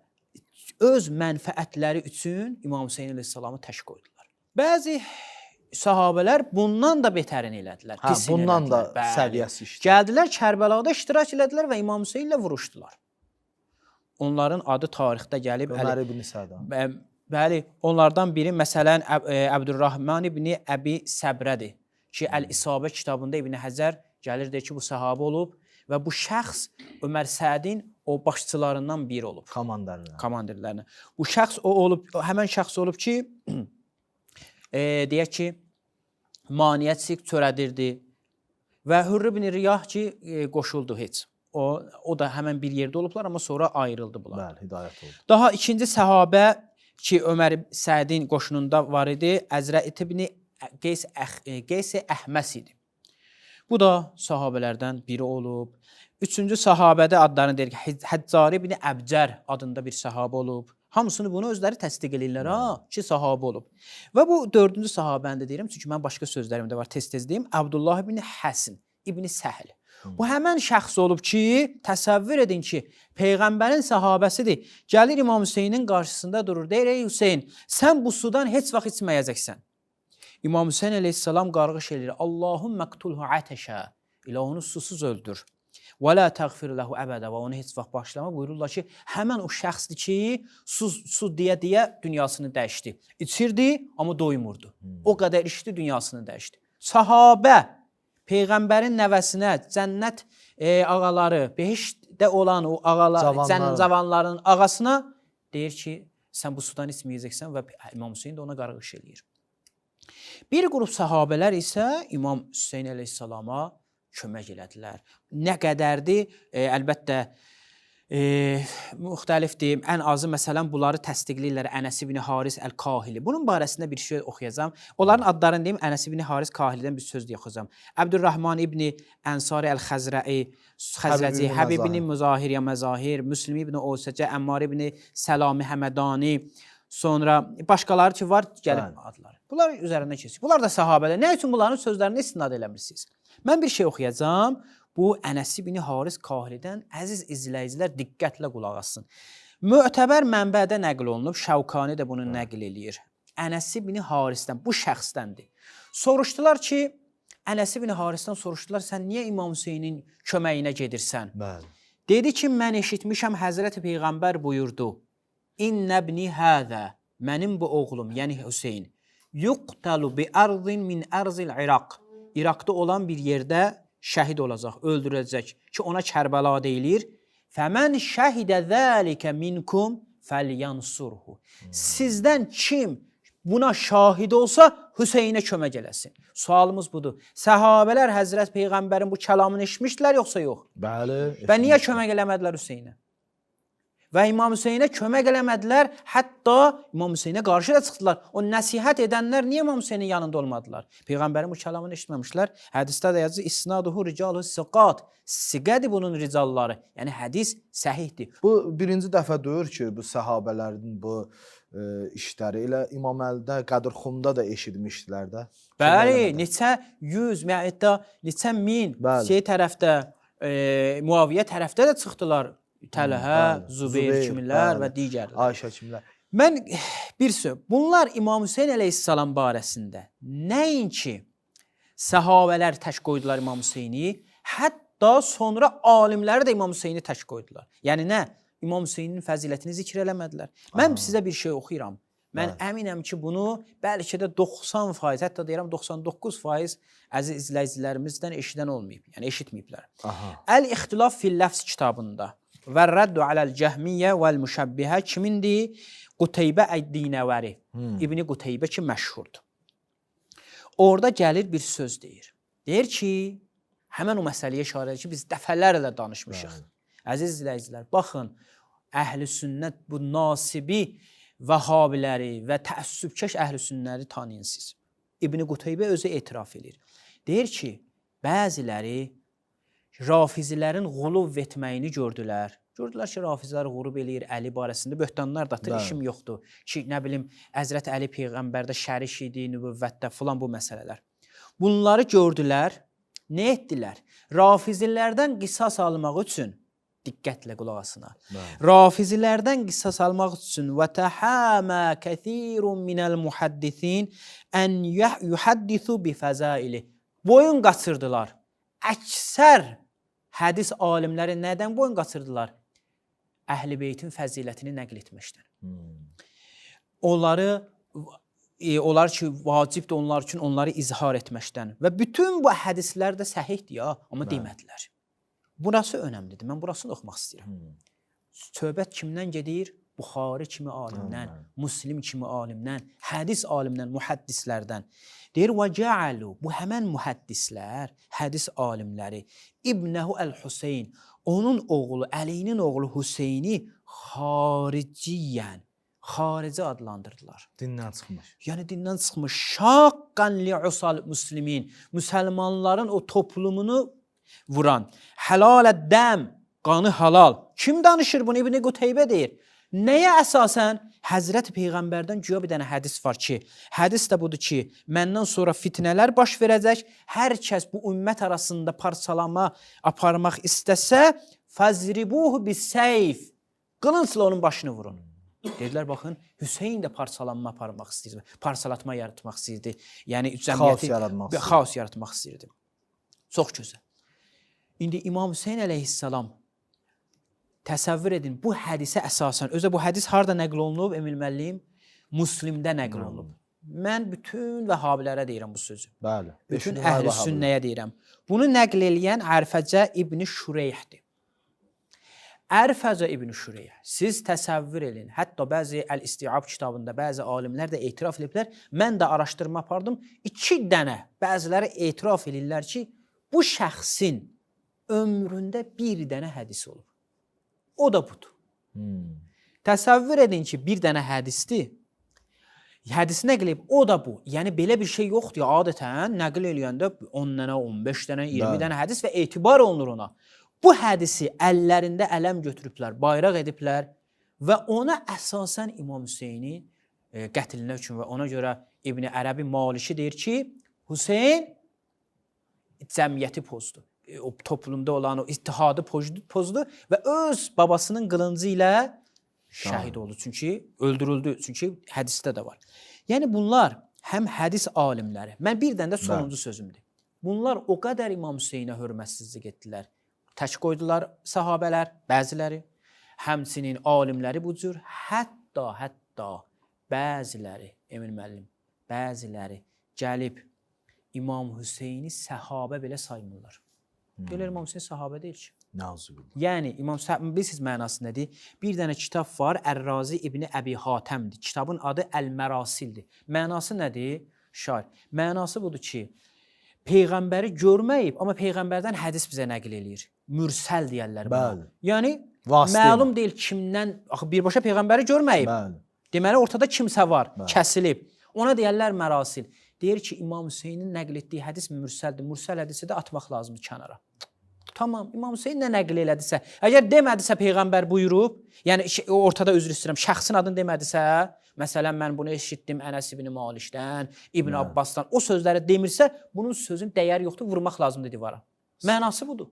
öz mənfəətləri üçün İmam Hüseyn əleyhissalamı təşk qoydular. Bəzi sahabələr bundan da betərin elədilər. Bundan da səviyyəsi işdir. Gəldilər Kərbəlada iştirak elədilər və İmam Hüseyn ilə vuruşdular. Onların adı tarixdə gəlib. Ömər ibn Səda. Bəli, onlardan biri məsələn Əbdürrahman ibn Əbi Səbrədir ki, Əl-İsabə kitabında İbn Həzər gəlir deyir ki, bu sahabə olub və bu şəxs Ömər Sədin o başçılarından biri olub. Komandirlərindən. Bu şəxs o olub, həmən şəxs olub ki, deyək ki, maniyyət törədirdi və Hürr ibn Riyah ki, qoşuldu heç. O da həmən bir yerdə olublar, amma sonra ayrıldı bunlar. Bəli, hidayət oldu. Daha ikinci səhabə ki, Ömər Sədin qoşununda var idi, Əzrət ibn Qeys Əhməs idi. Bu da sahabələrdən biri olub. Üçüncü sahabədə adlarını deyir ki, Həccar ibn Əbcər adında bir sahabə olub. Hamısını bunu özləri təsdiq edirlər ki, sahabə olub. Və bu dördüncü sahabəni də deyirəm, çünki mən başqa sözlərim də var, tez-tez deyim. Abdullah ibn Həsin, ibn Səhl. Bu həmən şəxs olub ki, təsəvvür edin ki, Peyğəmbərin sahabəsidir. Gəlir İmam Hüseynin qarşısında durur. Deyir, ey Hüseyin, sən bu sudan heç vaxt içməyəcəksən. İmam Hüseyin əleyhissalam qarğış edir. Allahümmə qtulhu ətəşə. İlə onu susuz öldür. Və la təğfir ləhu əbədə. Və onu heç vaxt başlama. Buyururlar ki, həmən o şəxsdir ki, su deyə dünyasını dəyişdi. İçirdi, amma doymurdu. O qədər içdi, dünyasını dəyişdi. Sahabə, Peyğəmbərin nəvəsinə, cənnət ağaları, behişdə olan o ağalar, cavanların ağasına deyir ki, sən bu sudan içməyəcəksən və İmam Hüseyin də ona qarğış eləyir. Bir qrup sahabələr isə İmam Hüseyin əleyhissalama kömək elədilər. Nə qədərdir? Əlbəttə, müxtəlifdir. Ən azı, məsələn, bunları təsdiqləyirlər Ənəs ibn Haris Əl-Kahili. Bunun barəsində bir şey oxuyacağım. Onların adlarını deyim, Ənəs ibn Haris Kahilidən bir söz oxuyacağım. Əbdürrahman ibn Ənsari Əl-Xəzrəci, Həbib ibn Müzahir ya Məzahir, Müslim ibn Osəcə, Əmmar ibn Səlami Həmədani, sonra başqaları ki var, gəlib adları. Bunlar üzərindən keçir. Bunlar da sahabələr. Nə üçün bunların sözlərini istinad eləmirsiniz? Mən bir şey oxuyacağım. Bu Ənəs ibn Haris Kahilidən əziz izləyicilər diqqətlə qulaq assın. Mötəbər mənbədə nəql olunub, Şəvkani də bunu nəql eləyir. Ənəs ibn Harisdən, bu şəxsdəndir. Soruşdular ki, Ənəs ibn Harisdən soruşdular, sən niyə İmam Hüseynin köməyinə gedirsən? Bəli. Dedi ki, mən eşitmişəm Həzrəti Peyğəmbər buyurdu. İnnəbni həzə, mənim bu oğlum, yəni Hüseyin, yuqtalu bi ərzin min ərzil İraq. İraqda olan bir yerdə şəhid olacaq, öldürüləcək ki, ona Kərbəla deyilir. Fəmən şəhidə zəlikə minkum fəlyansurhu. Sizdən kim buna şahid olsa, Hüseynə kömək eləsin. Sualımız budur. Səhabələr Həzrət Peyğəmbərin bu kəlamını eşitmişdilər, yoxsa yox? Bəli. Və niyə kömək eləmədilər Hüseynə? Və İmam Hüseynə kömək eləmədilər, hətta İmam Hüseynə qarşı da çıxdılar. O nəsihət edənlər niyə İmam Hüseynin yanında olmadılar? Peyğəmbərin bu kəlamını eşitməmişlər. Hədisdə də yazır, İsnaduhu ricalu siqat. Siqədir bunun ricalları. Yəni hədis səhihdir. Bu birinci dəfə deyir ki, bu səhabələrin bu işləri elə İmam Əlidə, Qədirxumda da eşitmişdilər də. Bəli, neçə yüz, neçə min şey tərəfdə, Muaviyyə tərəfdə də çıxdılar. Təlhə, Zübeyir kimilər və digərlər. Ayşə kimilər. Mən bir söz, bunlar İmam Hüseyin əleyhissalam barəsində nəinki səhabələr təşk qoydular İmam Hüseyni, hətta Daha sonra alimləri də İmam Hüseyni tək qoydular. Yəni nə? İmam Hüseynin fəzilətini zikr eləmədilər. Mən sizə bir şey oxuyuram. Mən əminəm ki, bunu bəlkə də 90%, hətta deyirəm 99% əziz izləyicilərimizdən eşidən olmayıb. Yəni eşitməyiblər. Əl-İxtilaf fil-Ləfz kitabında və Rəddu aləl-Cəhmiyyə vəl-Müşəbbihə kimindir? Quteybə Əd-Dinəvəri. İbn Quteybə ki, məşhurdur. Orada gəlir bir söz deyir. Deyir ki, həmən o məsələyə işarə edir ki, biz dəfələrlə danışmışıq. Əziz izləyicilər, baxın, əhl-i sünnət bu nasibi vəhabiləri və təəssübkeş əhl-i sünnələri tanıyın siz. İbn Quteybə özü etiraf edir. Deyir ki, bəziləri rafizilərinğuluv etməyini gördülər. Gördülər ki, rafizlər qurub eləyir Əli barəsində böhtanlar da atır, işim yoxdur. Ki, nə bilim, Həzrət Əli Peyğəmbərdə şərik idi, nübüvvətdə filan bu məsələlər. Bunları gördülər, nə etdilər? Rafizilərdən qisas almaq üçün, diqqətlə qulaq asına, rafizilərdən qisas almaq üçün və təhəmə kəthirun minəl muhaddisin ən yuhaddisu bi fəzaili. Boyun qaçırdılar. Əksər hədis alimləri nədən boyun qaçırdılar? Əhl-i Beytin fəzilətini nəql etmişdir. Onlar ki, vacibdir onlar üçün onları izhar etməkdən. Və bütün bu hədislər də səhihdir ya, amma demədilər. Burası önəmlidir. Mən burasını oxumaq istəyirəm. Söhbət kimdən gedir? Buxari kimi alimdən, Müslim kimi alimdən, hədis alimdən, muhaddislərdən. Deyir, və cəalu, bu həmən muhaddislər, hədis alimləri, İbnəhu Əl-Hüseyn, onun oğlu, Əlinin oğlu Hüseyni xariciyyən, xarici adlandırdılar. Dindən çıxmış. Yəni dindən çıxmış. Şaqqan li'usal müslimin, müsəlmanların o toplumunu vuran. Həlalət dəm, qanı halal. Kim danışır bunu? İbn Quteybə deyir. Nəyə əsasən? Həzrət Peyğəmbərdən güya bir dənə hədis var ki, hədis də budur ki, məndən sonra fitnələr baş verəcək, hər kəs bu ümmət arasında parçalama aparmaq istəsə, fəzribuhu bis-seyf, qılıncla onun başını vurun. Dedilər, baxın, Hüseyn də parçalanma aparmaq istəyirdi, parçalatma yaratmaq istəyirdi, yəni xaos yaratmaq istəyirdi. Çox gözəl. İndi İmam Hüseyn əleyhissalam, təsəvvür edin, bu hədisə əsasən, özə bu hədis harada nəql olunub, Emil müəllim? Müslimdə nəql olunub. Mən bütün vəhabilərə deyirəm bu sözü. Bəli. Bütün əhl-i sünnəyə deyirəm. Bunu nəql eləyən Ərfəcə İbn Şureyhdir. Ərfəcə İbn Şureyh. Siz təsəvvür edin. Hətta bəzi Əl-İstiab kitabında bəzi alimlər də etiraf ediblər. Mən də araşdırma apardım. 2 dənə bəziləri etiraf edirlər ki, bu şəxsin ömründə bir dənə hədis olub. O da budur. Təsəvvür edin ki, bir dənə hədisdir. Hədisi nəql edib, o da bu. Yəni, belə bir şey yoxdur. Adətən nəql eləyəndə 10 dənə, 15 dənə, 20 dənə hədis və etibar olunur ona. Bu hədisi əllərində ələm götürüblər, bayraq ediblər və ona əsasən İmam Hüseyni qətlinə üçün və ona görə İbn Ərəbi Maliki deyir ki, Hüseyn cəmiyyəti pozdu. O toplumda olan o ittihadı pozdu və öz babasının qılıncı ilə şəhid oldu. Çünki öldürüldü. Çünki hədisdə də var. Yəni bunlar həm hədis alimləri. Mən bir dənə də sonuncu sözümdür. Bunlar o qədər İmam Hüseynə hörmətsizlik etdilər. Tək qoydular sahabələr, bəziləri. Həmçinin alimləri bu cür. Hətta bəziləri, Emin müəllim, bəziləri gəlib İmam Hüseyni səhabə belə saymırlar. Deyirlər, İmam Hüseyin sahabə deyil ki. Nəuzubillah. Yəni, İmam Hüseyin, bilirsiniz mənası nədir? Bir dənə kitab var, Ər-Razi İbn Əbi Hatəmdir. Kitabın adı Əl-Mərasildir. Mənası nədir? Şair. Mənası budur ki, Peyğəmbəri görməyib, amma Peyğəmbərdən hədis bizə nəql eləyir. Mürsəl deyərlər buna. Yəni, məlum deyil kimdən, birbaşa Peyğəmbəri görməyib. Deməli, ortada kimsə var, kəsilib. Ona deyərlər mərasil. Deyir ki, İmam Hüseynin nəql etdiyi hədis mürsəldir. Mürsəl hədisi də atmaq lazımdır kənara. Tamam, İmam Hüseyn nə nəql elədisə, əgər demədisə Peyğəmbər buyurub, yəni ortada üzr istəyirəm, şəxsin adını demədisə, məsələn, mən bunu eşitdim Ənəs ibn Malikdən, İbn Abbasdan, o sözləri demirsə, bunun sözün dəyəri yoxdur, vurmaq lazımdır divara. Mənası budur.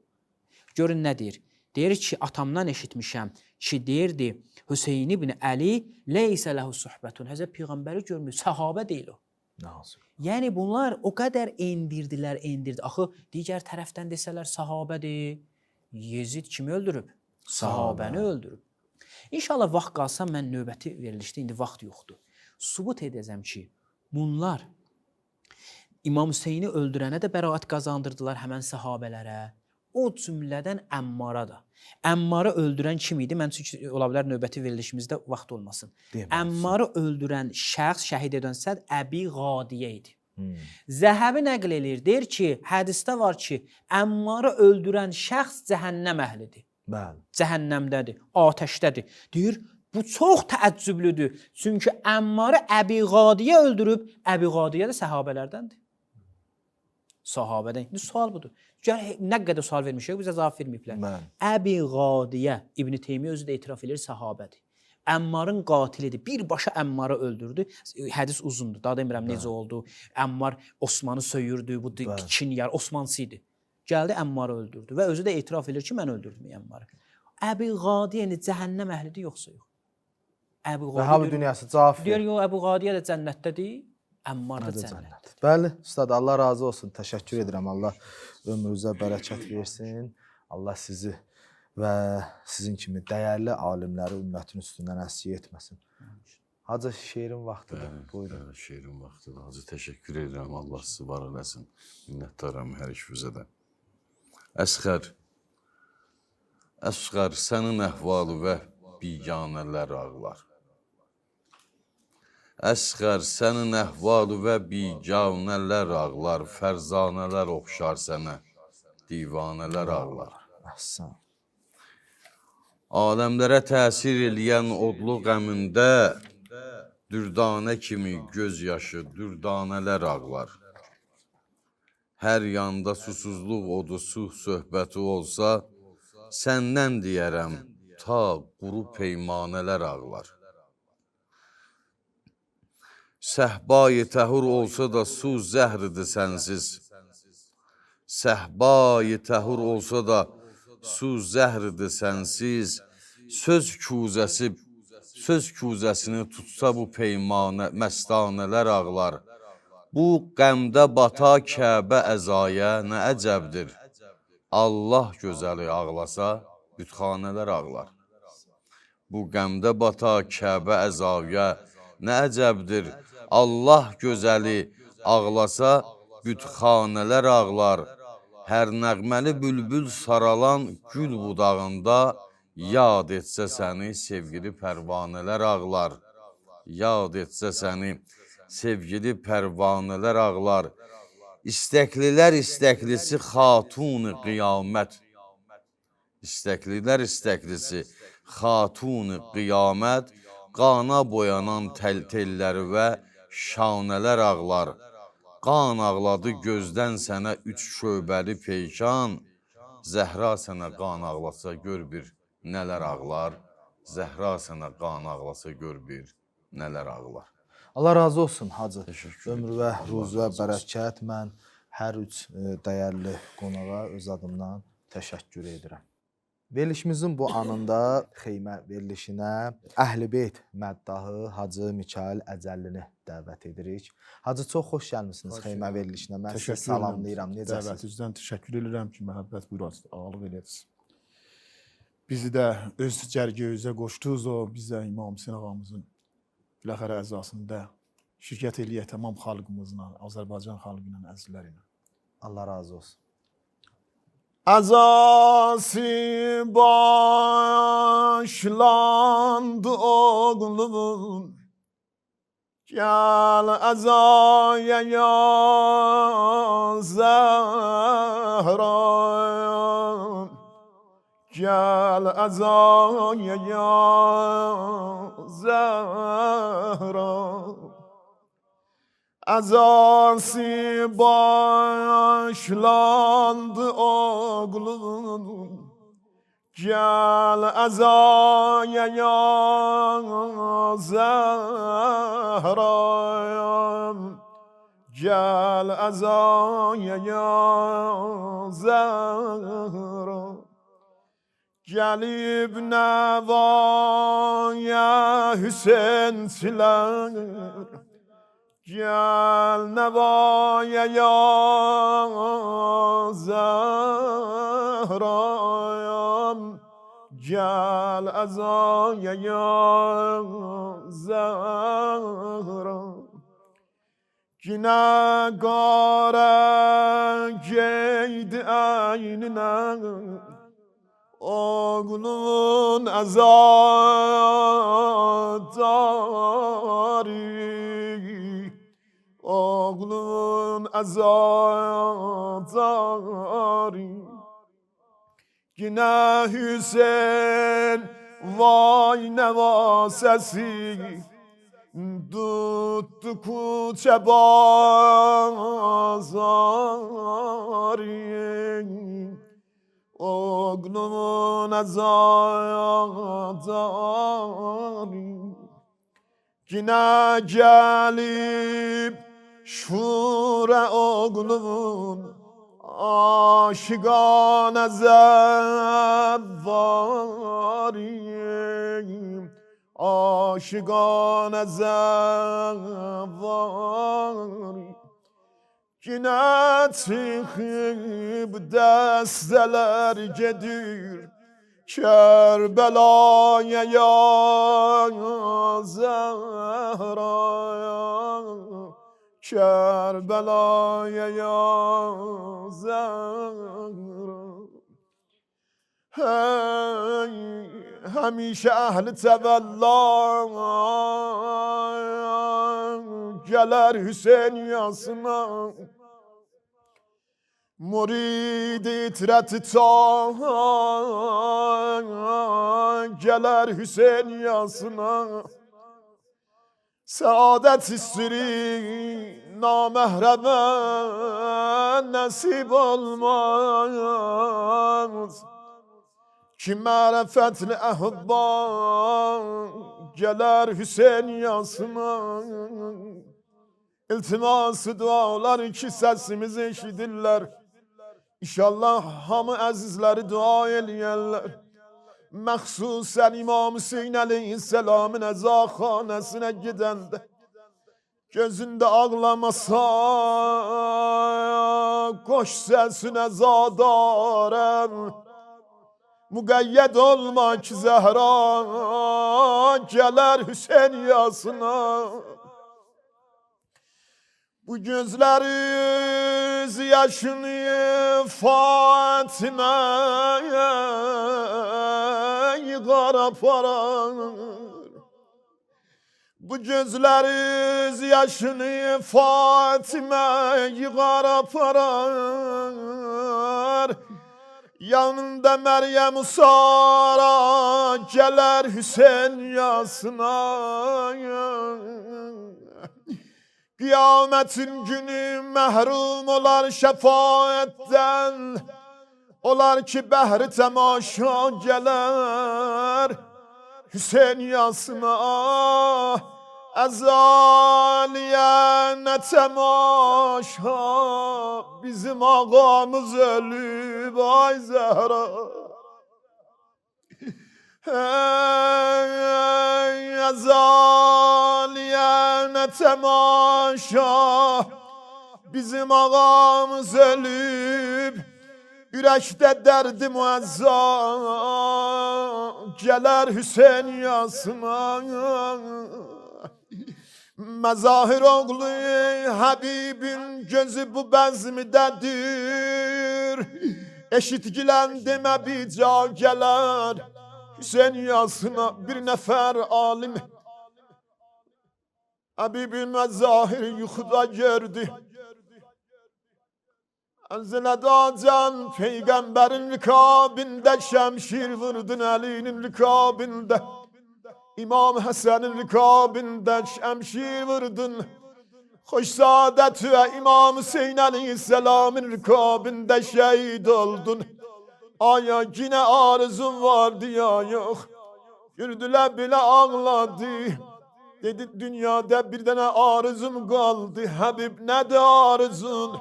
Görün nə deyir? Deyir ki, atamdan eşitmişəm ki, deyirdi, Hüseyn ibn Əli leysə ləhu suhbətun, Həzrət Peyğəmbəri görmür, səhabə deyil o. Nazım. Yəni bunlar o qədər endirdilər. Axı digər tərəfdən desələr sahabədir. Yezid kimi öldürüb? Sahabəni öldürüb. İnşallah vaxt qalsa mən növbəti verilişdə indi vaxt yoxdur. Sübut edəcəm ki, bunlar İmam Hüseyni öldürənə də bəraət qazandırdılar həmən sahabələrə. O cümlədən Əmmara da. Əmmarı öldürən kim idi? Mən çünki ola bilər növbəti verilişimizdə vaxt olmasın. Əmmarı öldürən şəxs, şəhid edən səd Əbi Qadiyə idi. Zəhəbi nəql eləyir, deyir ki, hədisdə var ki, Əmmarı öldürən şəxs cəhənnəm əhlidir. Bəli. Cəhənnəmdədir, atəşdədir. Deyir, bu çox təəccüblüdür. Çünki Əmmarı Əbi Qadiyə öldürüb, Əbi Qadiyə də səhabələrdəndir. Sahabədən. İndi sual budur. Nə qədər sual vermişik, bizə cavab verməyiblər. Əbi Qadiyə, İbn Teymiyyə özü də etiraf edir, sahabədir. Əmmarın qatilidir. Birbaşa Əmmarı öldürdü. Hədis uzundur. Daha demirəm necə oldu. Əmmar Osmanı söyürdü. Bu kiçin yer Osmanlısı idi. Gəldi Əmmarı öldürdü və özü də etiraf edir ki, mən öldürdüm Əmmarı. Əbi Qadiyə cəhənnəm əhlidir yoxsa yox? Əbi Qadiyə Vəhhabi dünyası cavab verir. Deyir, yox, Əbi Qadiyə də cənnətdədir. Əmmar da cənnətdir. Bəli, ustad, Allah razı olsun. Təşəkkür edirəm. Allah ömrünüzə bərəkət versin. Allah sizi və sizin kimi dəyərli alimləri ümmətin üstündən əsir etməsin. Hacı, şeirin vaxtıdır. Buyurun. Şeirin vaxtıdır. Hacı, təşəkkür edirəm. Allah sizi var eləsin. Minnətdaram hər işinizə də. Əsğər, sənin əhvalı və biganələr ağlar. Əsğər, sənin əhvalı və biganələr ağlar, fərzanələr oxşar sənə, divanələr ağlar. Əhsən. Aləmlərə təsir eləyən odlu qəmində, dürdanə kimi göz yaşı, dürdanələr ağlar. Hər yanda susuzluq odusu söhbəti olsa, səndən deyərəm, ta quru peymanələr ağlar. Səhba-i təhur olsa da su zəhridir sənsiz. Səhba-i təhur olsa da su zəhridir sənsiz. Söz kuzəsini tutsa bu peymanə, məstanələr ağlar. Bu qəmdə bata Kəbə əzaya nə əcəbdir. Allah gözəli ağlasa, bütxanələr ağlar. Bu qəmdə bata Kəbə əzaya nə əcəbdir. Allah gözəli ağlasa, bütxanələr ağlar. Hər nəğməli bülbül saralan gül budağında yad etsə səni sevgili pərvanələr ağlar. Yad etsə səni sevgili pərvanələr ağlar. İstəklilər istəklisi xatun-i qiyamət. İstəklilər istəklisi xatun-i qiyamət. Qana boyanan telləri və şanələr ağlar. Qan ağladı gözdən sənə üç şöbəli peykan. Zəhra sənə qan ağlasa gör bir nələr ağlar. Zəhra sənə qan ağlasa gör bir nələr ağlar. Allah razı olsun Hacı. Ömür və ruzu və bərəkət. Mən hər üç dəyərli qonağa öz adımdan təşəkkür edirəm. Verilişimizin bu anında xeymə verilişinə Əhl-i Beyt məddahı Hacı Mikail Əcəllini dəvət edirik. Hacı, çox xoş gəlmişsiniz xeymə verilişinə. Mən sizi salamlayıram. Necəsiniz? Dəvətinizdən təşəkkür edirəm ki, məhəbbət buyurasınız, ağalıq edəsiniz. Bizi də öz cərgəyüzə qoşdunuz, o biz də İmam Hüseyin ağamızın biləxərə əzasında şirkət eləyək tamam xalqımızla, Azərbaycan xalqı ilə, əzizləri ilə. Allah razı olsun. Azası başlandı oğlum, gel azaya ya Zehra, gel azaya ya Zehra. Azası başlandı oğlum, gel azaya ya Zehra, gel azaya ya Zehra. Gelib nevaya Hüseyinçiler, gel nevaya ya Zehra'yam, gel azaya ya Zehra. Günahkara giydi aynine, oğlun azadari, oğlun azadari. Yine Hüseyin vay nevasesi, tuttu kuçe bazari, oğlumun azadari. Yine gelip şure oğlumun aşıkane zevvari, aşıkane zevvari. Yine çıkıp desteler gedir Kerbela'ya ya Zehra'ya, Kerbela'ya ya Zehra. Hey, hemişe ehli tevella geler Hüseyin yasına, murid-i itreti ta geler Hüseyin yasına. Saadet istiri namehreme nasip olmaz, ki marifetli ehbba geler Hüseyin yasına. İltiması dualar ki sesimizi eşidirler. İnşallah hamı əzizləri dua eləyərlər. Məxsusən İmam Hüseyin Aleyhisselamın əzaxanəsinə gedəndə gözündə ağlamasa, qoş səsinə zadarəm, müqəyyəd olma ki Zəhra gələr Hüseyin yasına. Bu gözleriz yaşını Fatime'ye garap arar. Bu gözleriz yaşını Fatime'ye garap arar. Yanında Meryem Sara geler Hüseyin yasına. Kıyametin günü mehrum olar şefaatten, olar ki behri temaşa geler Hüseyin yasına. Ezaliye ne temaşa, bizim ağamız ölüp ay Zehra. Hey, ezaliye ne temaşa, bizim ağamız ölüp yürekte derdi muazza geler Hüseyin yasına. Mezahir oğlu Habibin gözü bu bezmidedir, eşitgilen deme bir ca geler Hüseyin yasına. Bir nefer alim Habibin mezahiri yuxuda gördü. Enzileda can peygamberin likabinde, şemşir vurdun Ali'nin likabinde, İmam Hasan'ın likabinde şemşir vurdun. Hoş saadet ve İmam Hüseyin Aleyhisselam'ın likabinde şehit oldun. Aya yine arzun vardı ya yok. Yürüdüler bile ağladı. Dedi dünyada bir tane arzum kaldı. Habib ne de arzun?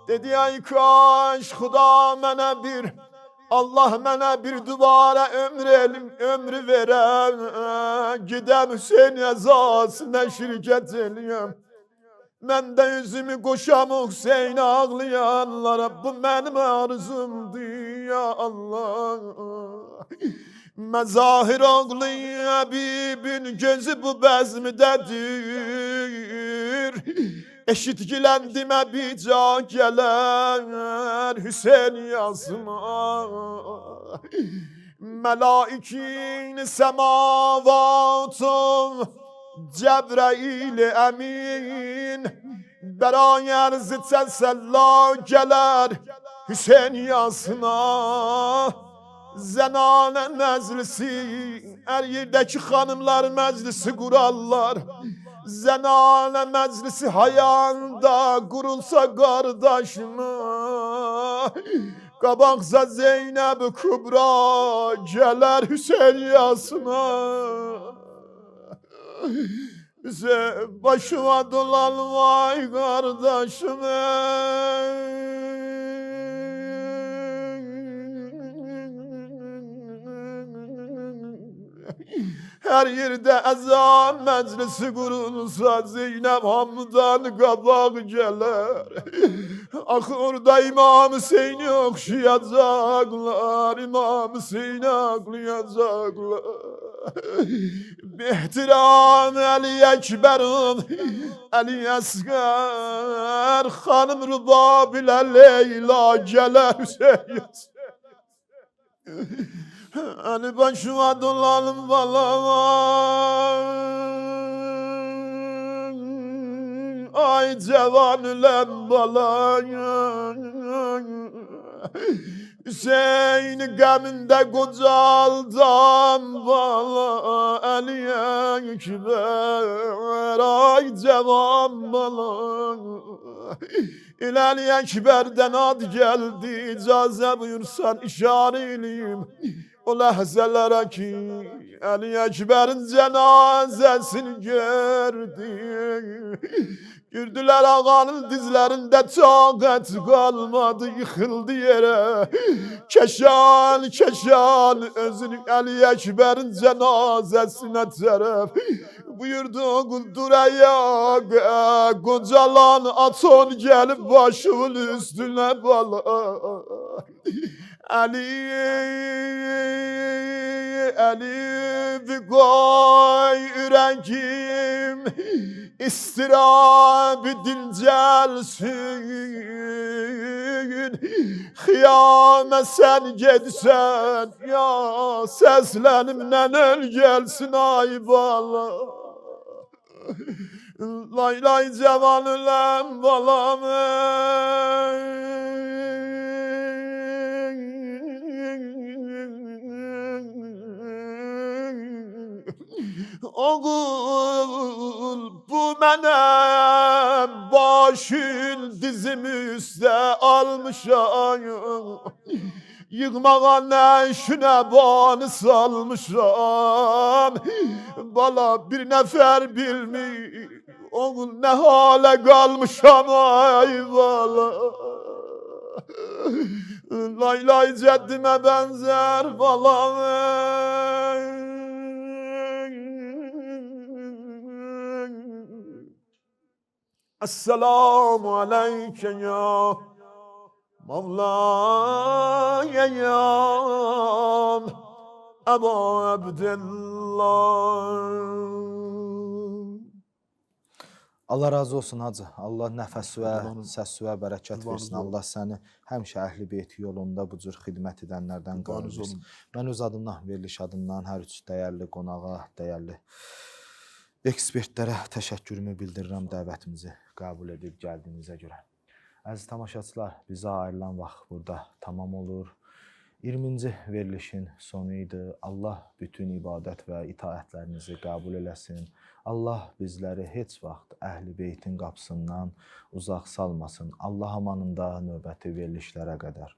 Dedi ay kaş Xuda mənə bir, Allah mənə bir dubara ömrü verəm. Gidəm Hüseyin əzasına şirkət eləyəm. Mən də üzümü qoşam Hüseyn ağlayanlara, bu mənim arzumdur ya Allah. Məzahir ağlayı Həbibin gözü bu bəzmidədir. Eşitgiləndimə bica gələr Hüseyn yazma. Məlaikin səmavatım Cəbrəil əmin Bəray ərzi təsəlla gələr Hüseyn yazma. Zənanə məclisi, hər yerdəki xanımlar məclisi qurarlar. Zənanə məclisi hayanda qurulsa qardaşıma, qabaqsa Zeynəb Kübra gələr Hüseyn yazma. Başıma dolan vay qardaşım. Her yerde ezan meclisi kurulsa Zeynep hamdan qabaq gələr. Axı orada İmam Hüseyni oxşayacaqlar, İmam Hüseyni ağlayacaqlar. Behtiram Ali Ekber'im, Ali Asgar, Hanım Rübab ile Leyla gələr Hüseyin. Hani başıma dolanım balama, ay cevan ülen balaya. Hüseyin'i qəmində qocaldım bala, Ali Ekber, ay cevan bala. İlali Ekber'den ad geldi, icazə buyursan işarə eləyim. O ləhzələrə ki, Ali Ekber'in cənazəsini gördü. Gördülər ağanın dizlərində taqət qalmadı, yıxıldı yerə. Keşan, keşan, özünü Ali Ekber'in cənazəsinə tərəf. Buyurdu quldur ayağa, qocalan aton gəlib başımın üstünə bala. Ali, Elif koy ürəngim, istirab dincəlsin. Xiyamə sən gedsən, ya səslənimlə öl gəlsin ay bala. Lay lay cavan öləm balam. Oğul bu mənim başın dizim üstə almışam. Yığmağa nəşünə banı salmışam. Bala bir nəfər bilmir, oğul nə halə qalmışam ay bala. Lay lay cəddimə bənzər balam. Esselamu aleyke ya Mevlaya ya Ebu Abdillah. Allah razı olsun hacı. Allah nəfəs və səs və bərəkət versin. Allah səni həmişə Əhl-i Beyt yolunda bu cür xidmət edənlərdən qarşılasın. Mən öz adımdan, veriliş adımdan hər üç dəyərli qonağa, dəyərli ekspertlərə təşəkkürümü bildirirəm dəvətimizi qəbul edib gəldiyinizə görə. Əziz tamaşaçılar, bizə ayrılan vaxt burada tamam olur. 20-ci verilişin sonu idi. Allah bütün ibadət və itaətlərinizi qəbul eləsin. Allah bizləri heç vaxt Əhl-i Beytin qapısından uzaq salmasın. Allah amanında növbəti verilişlərə qədər.